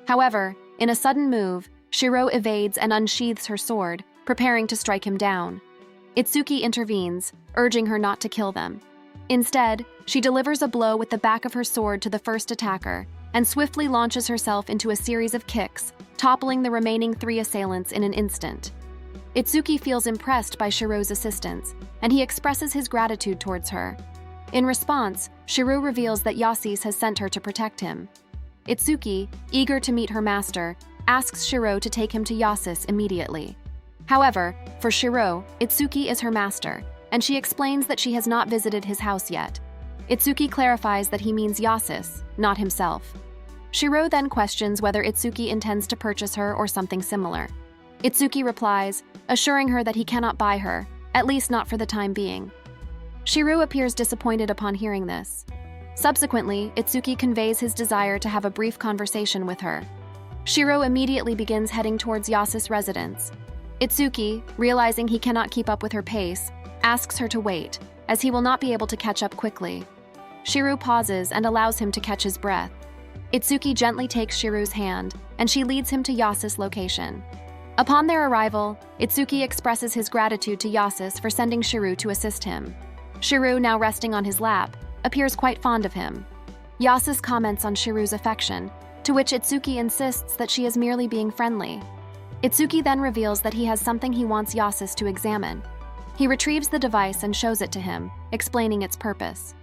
S1: However, in a sudden move, Shiro evades and unsheathes her sword, preparing to strike him down. Itsuki intervenes, urging her not to kill them. Instead, she delivers a blow with the back of her sword to the first attacker and swiftly launches herself into a series of kicks, toppling the remaining 3 assailants in an instant. Itsuki feels impressed by Shiro's assistance, and he expresses his gratitude towards her. In response, Shiro reveals that Yasis has sent her to protect him. Itsuki, eager to meet her master, asks Shiro to take him to Yasis immediately. However, for Shiro, Itsuki is her master, and she explains that she has not visited his house yet. Itsuki clarifies that he means Yasis, not himself. Shiro then questions whether Itsuki intends to purchase her or something similar. Itsuki replies, assuring her that he cannot buy her, at least not for the time being. Shiro appears disappointed upon hearing this. Subsequently, Itsuki conveys his desire to have a brief conversation with her. Shiro immediately begins heading towards Yasis' residence. Itsuki, realizing he cannot keep up with her pace, asks her to wait, as he will not be able to catch up quickly. Shiro pauses and allows him to catch his breath. Itsuki gently takes Shiro's hand, and she leads him to Yasis' location. Upon their arrival, Itsuki expresses his gratitude to Yasis for sending Shiro to assist him. Shiro, now resting on his lap, appears quite fond of him. Yasis comments on Shiro's affection, to which Itsuki insists that she is merely being friendly. Itsuki then reveals that he has something he wants Yasis to examine. He retrieves the device and shows it to him, explaining its purpose.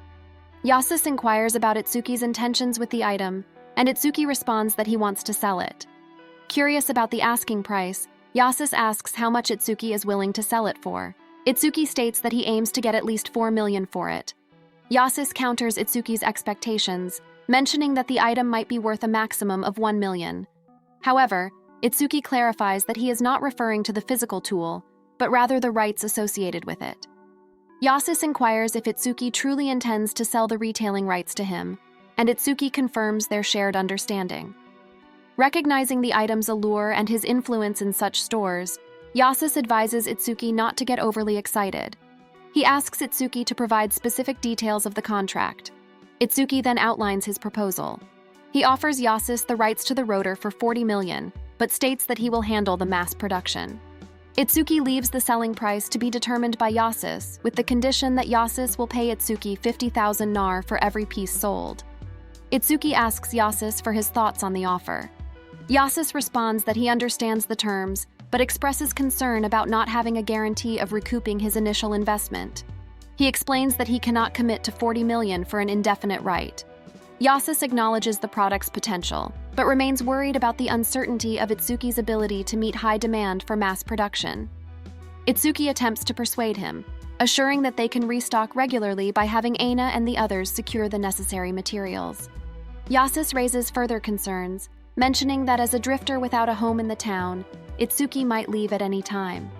S1: Yasis inquires about Itsuki's intentions with the item, and Itsuki responds that he wants to sell it. Curious about the asking price, Yasis asks how much Itsuki is willing to sell it for. Itsuki states that he aims to get at least 4 million for it. Yasis counters Itsuki's expectations, mentioning that the item might be worth a maximum of 1 million. However, Itsuki clarifies that he is not referring to the physical tool, but rather the rights associated with it. Yasis inquires if Itsuki truly intends to sell the retailing rights to him, and Itsuki confirms their shared understanding. Recognizing the item's allure and his influence in such stores, Yasis advises Itsuki not to get overly excited. He asks Itsuki to provide specific details of the contract. Itsuki then outlines his proposal. He offers Yasis the rights to the rotor for 40 million, but states that he will handle the mass production. Itsuki leaves the selling price to be determined by Yasis, with the condition that Yasis will pay Itsuki 50,000 nar for every piece sold. Itsuki asks Yasis for his thoughts on the offer. Yasis responds that he understands the terms, but expresses concern about not having a guarantee of recouping his initial investment. He explains that he cannot commit to 40 million for an indefinite right. Yasis acknowledges the product's potential, but remains worried about the uncertainty of Itsuki's ability to meet high demand for mass production. Itsuki attempts to persuade him, assuring that they can restock regularly by having Aina and the others secure the necessary materials. Yasis raises further concerns, mentioning that as a drifter without a home in the town, Itsuki might leave at any time.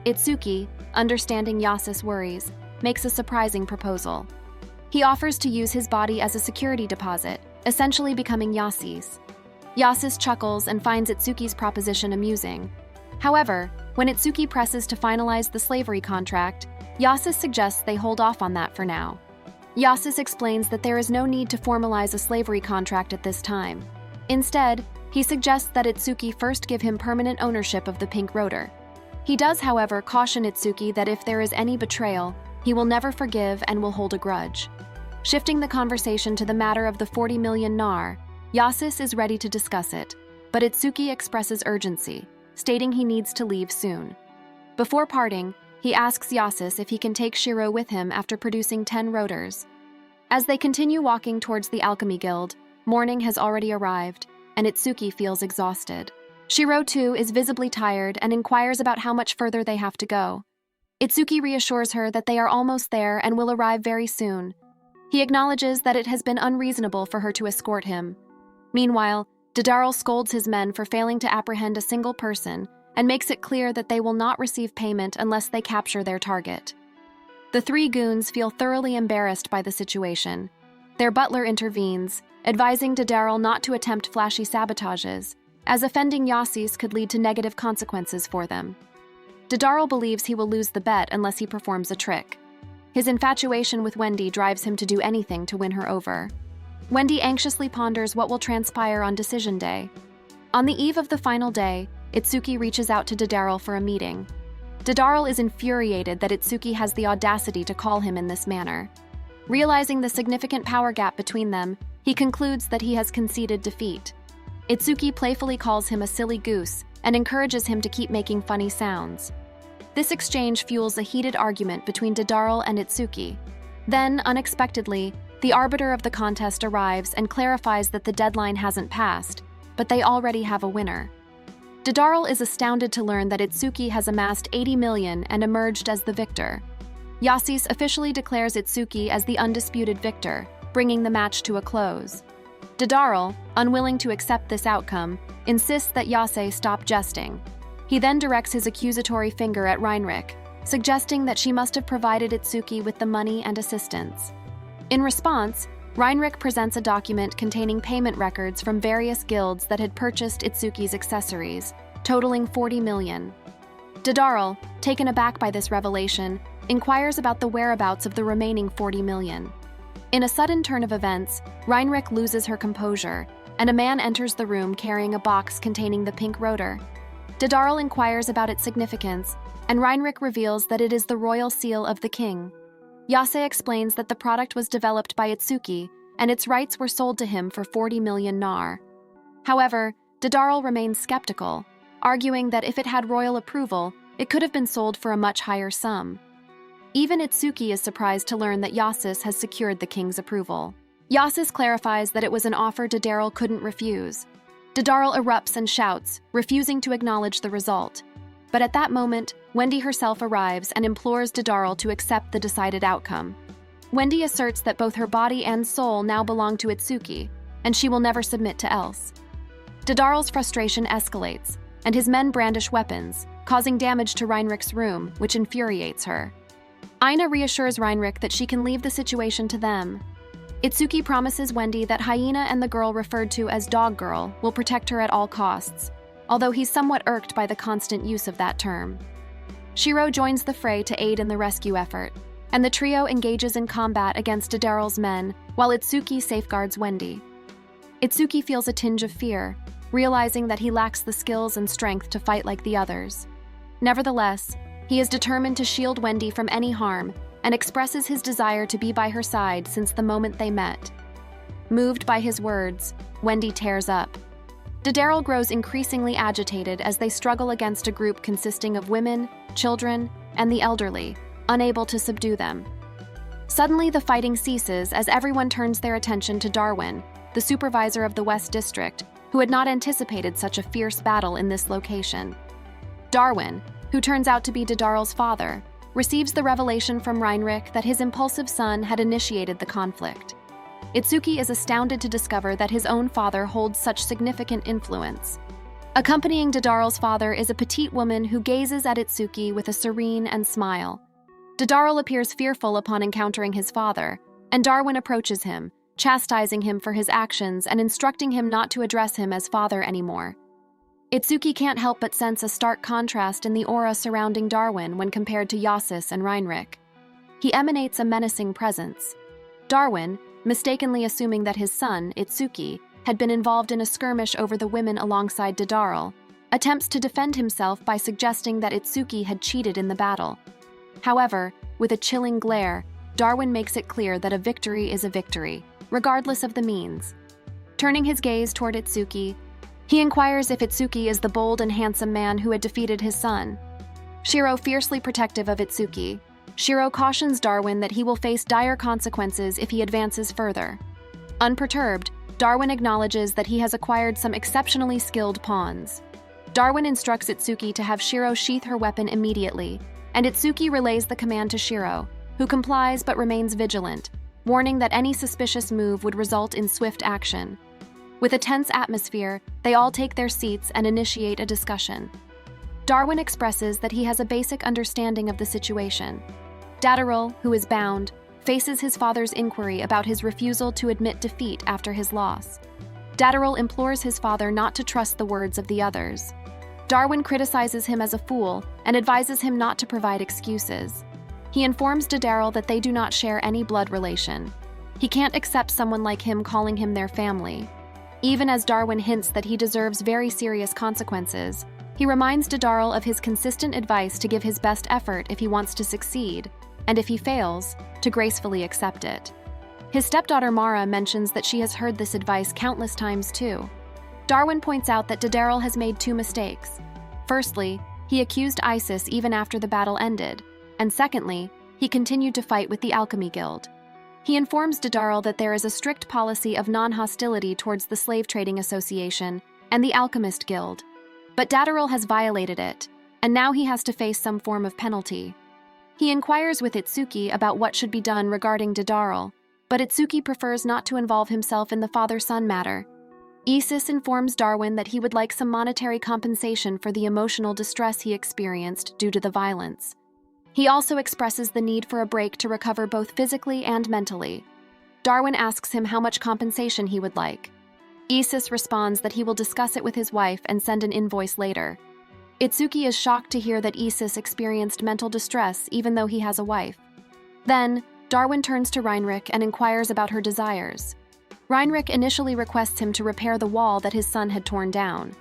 S1: Itsuki, understanding Yasis' worries, makes a surprising proposal. He offers to use his body as a security deposit, essentially becoming Yasis. Yasis chuckles and finds Itsuki's proposition amusing. However, when Itsuki presses to finalize the slavery contract, Yasis suggests they hold off on that for now. Yasis explains that there is no need to formalize a slavery contract at this time. Instead, he suggests that Itsuki first give him permanent ownership of the pink rotor. He does, however, caution Itsuki that if there is any betrayal, he will never forgive and will hold a grudge. Shifting the conversation to the matter of the 40 million nar, Yasis is ready to discuss it, but Itsuki expresses urgency, stating he needs to leave soon. Before parting, he asks Yasis if he can take Shiro with him after producing 10 rotors. As they continue walking towards the Alchemy Guild, morning has already arrived, and Itsuki feels exhausted. Shiro, too, is visibly tired and inquires about how much further they have to go. Itsuki reassures her that they are almost there and will arrive very soon. He acknowledges that it has been unreasonable for her to escort him. Meanwhile, Dedarl scolds his men for failing to apprehend a single person and makes it clear that they will not receive payment unless they capture their target. The 3 goons feel thoroughly embarrassed by the situation. Their butler intervenes, advising Dedarl not to attempt flashy sabotages, as offending Yasis could lead to negative consequences for them. Dedarl believes he will lose the bet unless he performs a trick. His infatuation with Wendy drives him to do anything to win her over. Wendy anxiously ponders what will transpire on decision day. On the eve of the final day, Itsuki reaches out to Dedaryl for a meeting. Dedaryl is infuriated that Itsuki has the audacity to call him in this manner. Realizing the significant power gap between them, he concludes that he has conceded defeat. Itsuki playfully calls him a silly goose and encourages him to keep making funny sounds. This exchange fuels a heated argument between Dedaryl and Itsuki. Then, unexpectedly, the arbiter of the contest arrives and clarifies that the deadline hasn't passed, but they already have a winner. Dedaryl is astounded to learn that Itsuki has amassed 80 million and emerged as the victor. Yassis officially declares Itsuki as the undisputed victor, bringing the match to a close. Dedaryl, unwilling to accept this outcome, insists that Yase stop jesting. He then directs his accusatory finger at Reinrich, suggesting that she must have provided Itsuki with the money and assistance. In response, Reinrich presents a document containing payment records from various guilds that had purchased Itsuki's accessories, totaling 40 million. Dedaryl, taken aback by this revelation, inquires about the whereabouts of the remaining 40 million. In a sudden turn of events, Reinrich loses her composure, and a man enters the room carrying a box containing the pink rotor. Dedaryl inquires about its significance, and Reinrich reveals that it is the royal seal of the king. Yase explains that the product was developed by Itsuki, and its rights were sold to him for 40 million nar. However, Dedaryl remains skeptical, arguing that if it had royal approval, it could have been sold for a much higher sum. Even Itsuki is surprised to learn that Yassis has secured the king's approval. Yassis clarifies that it was an offer Dedaryl couldn't refuse. Dedaryl erupts and shouts, refusing to acknowledge the result. But at that moment, Wendy herself arrives and implores Dedaryl to accept the decided outcome. Wendy asserts that both her body and soul now belong to Itsuki, and she will never submit to else. Dedaryl's frustration escalates, and his men brandish weapons, causing damage to Reinrich's room, which infuriates her. Aina reassures Reinrich that she can leave the situation to them. Itsuki promises Wendy that Hyena and the girl referred to as Dog Girl will protect her at all costs, although he's somewhat irked by the constant use of that term. Shiro joins the fray to aid in the rescue effort, and the trio engages in combat against Dedaryl's men while Itsuki safeguards Wendy. Itsuki feels a tinge of fear, realizing that he lacks the skills and strength to fight like the others. Nevertheless, he is determined to shield Wendy from any harm and expresses his desire to be by her side since the moment they met. Moved by his words, Wendy tears up. Dedaryl grows increasingly agitated as they struggle against a group consisting of women, children, and the elderly, unable to subdue them. Suddenly, the fighting ceases as everyone turns their attention to Darwin, the supervisor of the West District, who had not anticipated such a fierce battle in this location. Darwin, who turns out to be Dedaryl's father, receives the revelation from Reinrich that his impulsive son had initiated the conflict. Itsuki is astounded to discover that his own father holds such significant influence. Accompanying Dedaryl's father is a petite woman who gazes at Itsuki with a serene and smile. Dedaryl appears fearful upon encountering his father, and Darwin approaches him, chastising him for his actions and instructing him not to address him as father anymore. Itsuki can't help but sense a stark contrast in the aura surrounding Darwin when compared to Yassis and Reinrich. He emanates a menacing presence. Darwin, mistakenly assuming that his son, Itsuki, had been involved in a skirmish over the women alongside Dedaryl, attempts to defend himself by suggesting that Itsuki had cheated in the battle. However, with a chilling glare, Darwin makes it clear that a victory is a victory, regardless of the means. Turning his gaze toward Itsuki, he inquires if Itsuki is the bold and handsome man who had defeated his son. Shiro, fiercely protective of Itsuki, Shiro cautions Darwin that he will face dire consequences if he advances further. Unperturbed, Darwin acknowledges that he has acquired some exceptionally skilled pawns. Darwin instructs Itsuki to have Shiro sheath her weapon immediately, and Itsuki relays the command to Shiro, who complies but remains vigilant, warning that any suspicious move would result in swift action. With a tense atmosphere, they all take their seats and initiate a discussion. Darwin expresses that he has a basic understanding of the situation. Dedaryl, who is bound, faces his father's inquiry about his refusal to admit defeat after his loss. Dedaryl implores his father not to trust the words of the others. Darwin criticizes him as a fool and advises him not to provide excuses. He informs Daryl that they do not share any blood relation. He can't accept someone like him calling him their family. Even as Darwin hints that he deserves very serious consequences, he reminds Daryl of his consistent advice to give his best effort if he wants to succeed, and if he fails, to gracefully accept it. His stepdaughter Mara mentions that she has heard this advice countless times too. Darwin points out that Daryl has made two mistakes. Firstly, he accused Isis even after the battle ended, and secondly, he continued to fight with the Alchemy Guild. He informs Daryl that there is a strict policy of non-hostility towards the Slave Trading Association and the Alchemist Guild, but Daryl has violated it, and now he has to face some form of penalty. He inquires with Itsuki about what should be done regarding Daryl, but Itsuki prefers not to involve himself in the father-son matter. Isis informs Darwin that he would like some monetary compensation for the emotional distress he experienced due to the violence. He also expresses the need for a break to recover both physically and mentally. Darwin asks him how much compensation he would like. Isis responds that he will discuss it with his wife and send an invoice later. Itsuki is shocked to hear that Isis experienced mental distress even though he has a wife. Then, Darwin turns to Reinrich and inquires about her desires. Reinrich initially requests him to repair the wall that his son had torn down.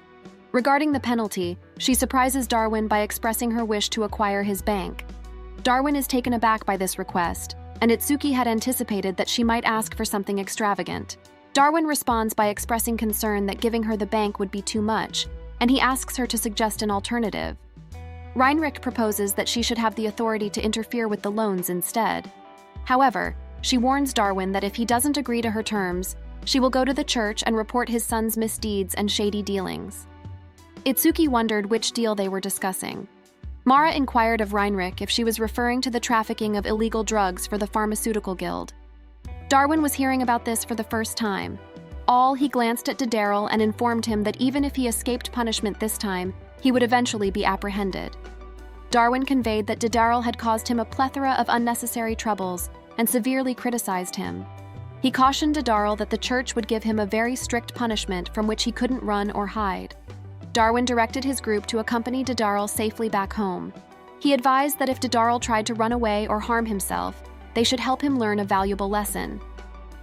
S1: Regarding the penalty, she surprises Darwin by expressing her wish to acquire his bank. Darwin is taken aback by this request, and Itsuki had anticipated that she might ask for something extravagant. Darwin responds by expressing concern that giving her the bank would be too much, and he asks her to suggest an alternative. Reinrich proposes that she should have the authority to interfere with the loans instead. However, she warns Darwin that if he doesn't agree to her terms, she will go to the church and report his son's misdeeds and shady dealings. Itsuki wondered which deal they were discussing. Mara inquired of Reinrich if she was referring to the trafficking of illegal drugs for the Pharmaceutical Guild. Darwin was hearing about this for the first time. He glanced at Daryl and informed him that even if he escaped punishment this time, he would eventually be apprehended. Darwin conveyed that Daryl had caused him a plethora of unnecessary troubles and severely criticized him. He cautioned Daryl that the church would give him a very strict punishment from which he couldn't run or hide. Darwin directed his group to accompany Daryl safely back home. He advised that if Daryl tried to run away or harm himself, they should help him learn a valuable lesson.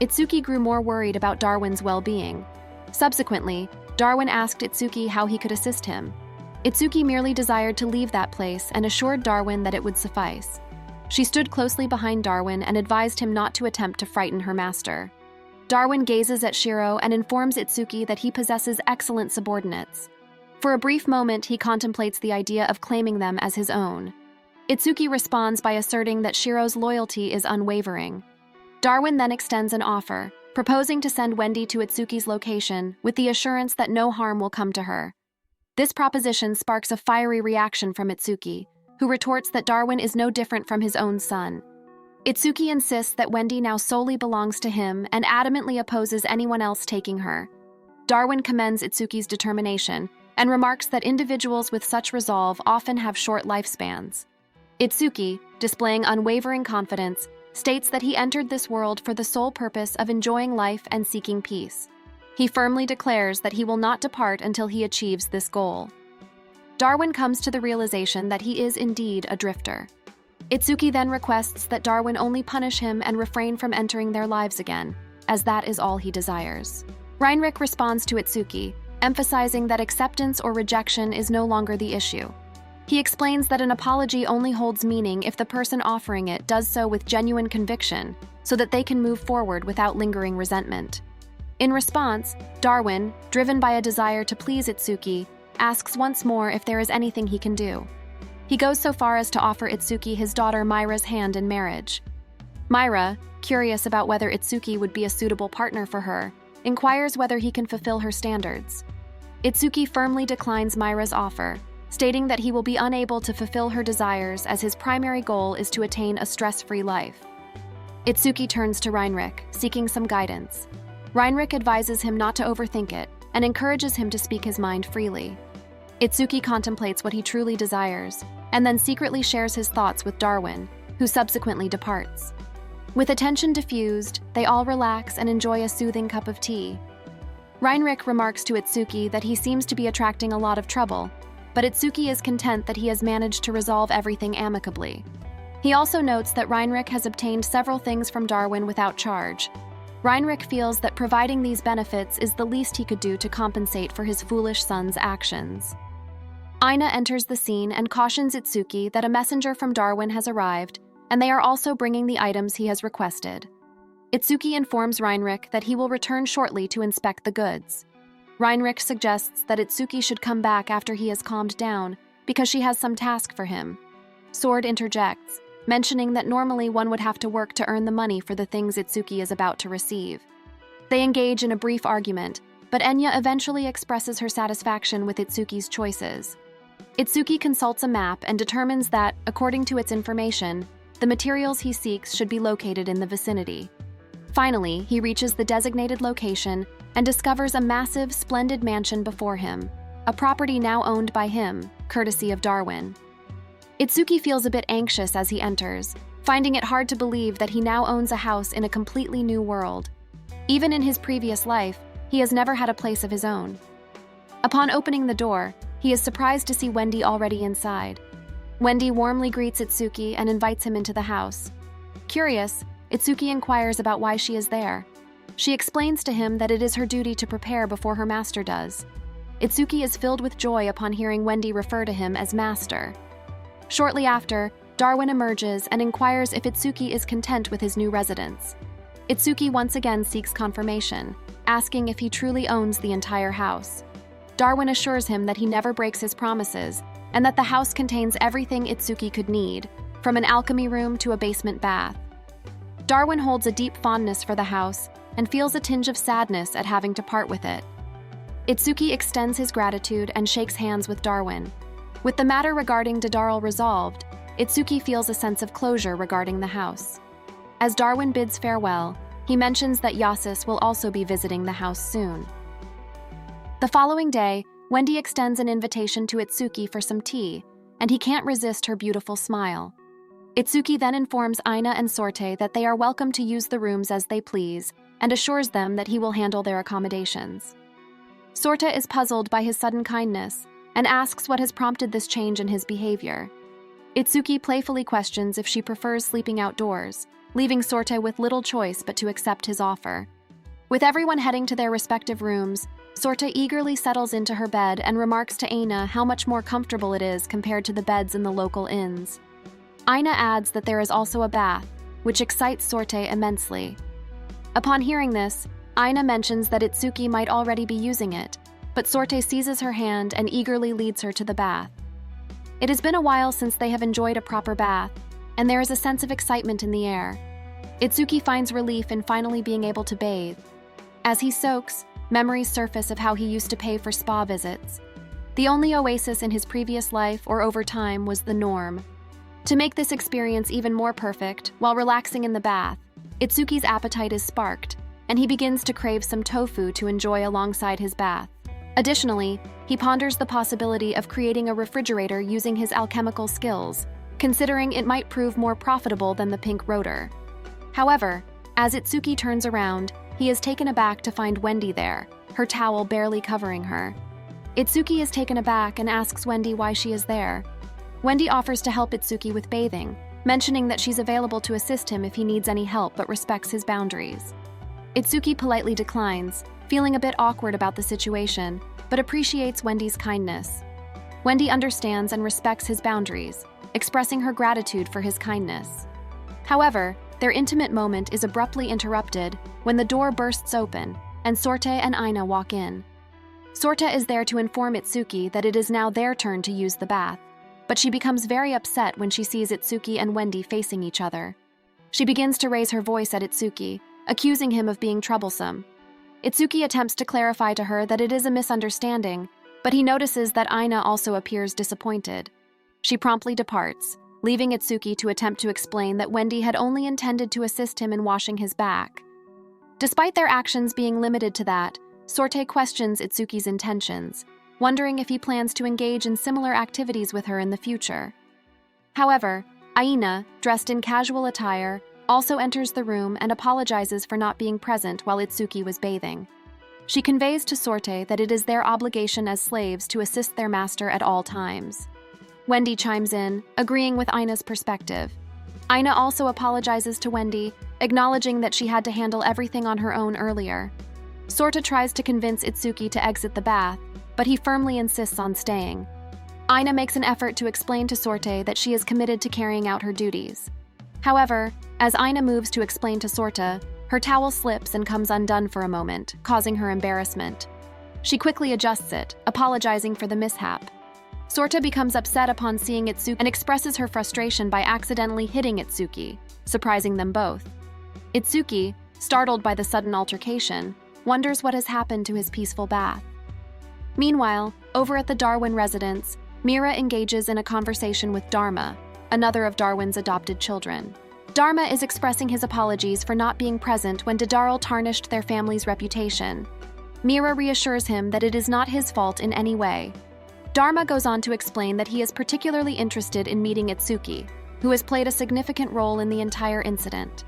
S1: Itsuki grew more worried about Darwin's well-being. Subsequently, Darwin asked Itsuki how he could assist him. Itsuki merely desired to leave that place and assured Darwin that it would suffice. She stood closely behind Darwin and advised him not to attempt to frighten her master. Darwin gazes at Shiro and informs Itsuki that he possesses excellent subordinates. For a brief moment, he contemplates the idea of claiming them as his own. Itsuki responds by asserting that Shiro's loyalty is unwavering. Darwin then extends an offer, proposing to send Wendy to Itsuki's location with the assurance that no harm will come to her. This proposition sparks a fiery reaction from Itsuki, who retorts that Darwin is no different from his own son. Itsuki insists that Wendy now solely belongs to him and adamantly opposes anyone else taking her. Darwin commends Itsuki's determination and remarks that individuals with such resolve often have short lifespans. Itsuki, displaying unwavering confidence, states that he entered this world for the sole purpose of enjoying life and seeking peace. He firmly declares that he will not depart until he achieves this goal. Darwin comes to the realization that he is indeed a drifter. Itsuki then requests that Darwin only punish him and refrain from entering their lives again, as that is all he desires. Reinrich responds to Itsuki, emphasizing that acceptance or rejection is no longer the issue. He explains that an apology only holds meaning if the person offering it does so with genuine conviction, so that they can move forward without lingering resentment. In response, Darwin, driven by a desire to please Itsuki, asks once more if there is anything he can do. He goes so far as to offer Itsuki his daughter Myra's hand in marriage. Myra, curious about whether Itsuki would be a suitable partner for her, inquires whether he can fulfill her standards. Itsuki firmly declines Myra's offer, stating that he will be unable to fulfill her desires as his primary goal is to attain a stress-free life. Itsuki turns to Reinrich, seeking some guidance. Reinrich advises him not to overthink it and encourages him to speak his mind freely. Itsuki contemplates what he truly desires and then secretly shares his thoughts with Darwin, who subsequently departs. With attention diffused, they all relax and enjoy a soothing cup of tea. Reinrich remarks to Itsuki that he seems to be attracting a lot of trouble, but Itsuki is content that he has managed to resolve everything amicably. He also notes that Reinrich has obtained several things from Darwin without charge. Reinrich feels that providing these benefits is the least he could do to compensate for his foolish son's actions. Aina enters the scene and cautions Itsuki that a messenger from Darwin has arrived, and they are also bringing the items he has requested. Itsuki informs Reinrich that he will return shortly to inspect the goods. Reinrich suggests that Itsuki should come back after he has calmed down, because she has some task for him. Sword interjects, mentioning that normally one would have to work to earn the money for the things Itsuki is about to receive. They engage in a brief argument, but Enya eventually expresses her satisfaction with Itsuki's choices. Itsuki consults a map and determines that, according to its information, the materials he seeks should be located in the vicinity. Finally, he reaches the designated location and discovers a massive, splendid mansion before him, a property now owned by him, courtesy of Darwin. Itsuki feels a bit anxious as he enters, finding it hard to believe that he now owns a house in a completely new world. Even in his previous life, he has never had a place of his own. Upon opening the door, he is surprised to see Wendy already inside. Wendy warmly greets Itsuki and invites him into the house. Curious, Itsuki inquires about why she is there. She explains to him that it is her duty to prepare before her master does. Itsuki is filled with joy upon hearing Wendy refer to him as master. Shortly after, Darwin emerges and inquires if Itsuki is content with his new residence. Itsuki once again seeks confirmation, asking if he truly owns the entire house. Darwin assures him that he never breaks his promises, and that the house contains everything Itsuki could need, from an alchemy room to a basement bath. Darwin holds a deep fondness for the house and feels a tinge of sadness at having to part with it. Itsuki extends his gratitude and shakes hands with Darwin. With the matter regarding Dadarl resolved, Itsuki feels a sense of closure regarding the house. As Darwin bids farewell, he mentions that Yasis will also be visiting the house soon. The following day, Wendy extends an invitation to Itsuki for some tea, and he can't resist her beautiful smile. Itsuki then informs Aina and Sorte that they are welcome to use the rooms as they please, and assures them that he will handle their accommodations. Sorte is puzzled by his sudden kindness, and asks what has prompted this change in his behavior. Itsuki playfully questions if she prefers sleeping outdoors, leaving Sorte with little choice but to accept his offer. With everyone heading to their respective rooms, Sorte eagerly settles into her bed and remarks to Aina how much more comfortable it is compared to the beds in the local inns. Aina adds that there is also a bath, which excites Sorte immensely. Upon hearing this, Aina mentions that Itsuki might already be using it, but Sorte seizes her hand and eagerly leads her to the bath. It has been a while since they have enjoyed a proper bath, and there is a sense of excitement in the air. Itsuki finds relief in finally being able to bathe. As he soaks, memories surface of how he used to pay for spa visits. The only oasis in his previous life or over time was the norm. To make this experience even more perfect, while relaxing in the bath, Itsuki's appetite is sparked, and he begins to crave some tofu to enjoy alongside his bath. Additionally, he ponders the possibility of creating a refrigerator using his alchemical skills, considering it might prove more profitable than the pink rotor. However, as Itsuki turns around, he is taken aback to find Wendy there, her towel barely covering her. Itsuki is taken aback and asks Wendy why she is there. Wendy offers to help Itsuki with bathing, mentioning that she's available to assist him if he needs any help but respects his boundaries. Itsuki politely declines, feeling a bit awkward about the situation, but appreciates Wendy's kindness. Wendy understands and respects his boundaries, expressing her gratitude for his kindness. However, their intimate moment is abruptly interrupted when the door bursts open and Sorte and Aina walk in. Sorte is there to inform Itsuki that it is now their turn to use the bath, but she becomes very upset when she sees Itsuki and Wendy facing each other. She begins to raise her voice at Itsuki, accusing him of being troublesome. Itsuki attempts to clarify to her that it is a misunderstanding, but he notices that Aina also appears disappointed. She promptly departs, leaving Itsuki to attempt to explain that Wendy had only intended to assist him in washing his back. Despite their actions being limited to that, Sorte questions Itsuki's intentions, wondering if he plans to engage in similar activities with her in the future. However, Aina, dressed in casual attire, also enters the room and apologizes for not being present while Itsuki was bathing. She conveys to Sorte that it is their obligation as slaves to assist their master at all times. Wendy chimes in, agreeing with Aina's perspective. Aina also apologizes to Wendy, acknowledging that she had to handle everything on her own earlier. Sorta tries to convince Itsuki to exit the bath, but he firmly insists on staying. Aina makes an effort to explain to Sorte that she is committed to carrying out her duties. However, as Aina moves to explain to Sorta, her towel slips and comes undone for a moment, causing her embarrassment. She quickly adjusts it, apologizing for the mishap. Sorta becomes upset upon seeing Itsuki and expresses her frustration by accidentally hitting Itsuki, surprising them both. Itsuki, startled by the sudden altercation, wonders what has happened to his peaceful bath. Meanwhile, over at the Darwin residence, Mira engages in a conversation with Dharma, another of Darwin's adopted children. Dharma is expressing his apologies for not being present when Didarl tarnished their family's reputation. Mira reassures him that it is not his fault in any way. Dharma goes on to explain that he is particularly interested in meeting Itsuki, who has played a significant role in the entire incident.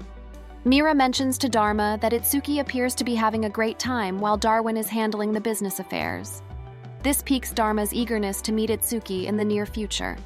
S1: Mira mentions to Dharma that Itsuki appears to be having a great time while Darwin is handling the business affairs. This piques Dharma's eagerness to meet Itsuki in the near future.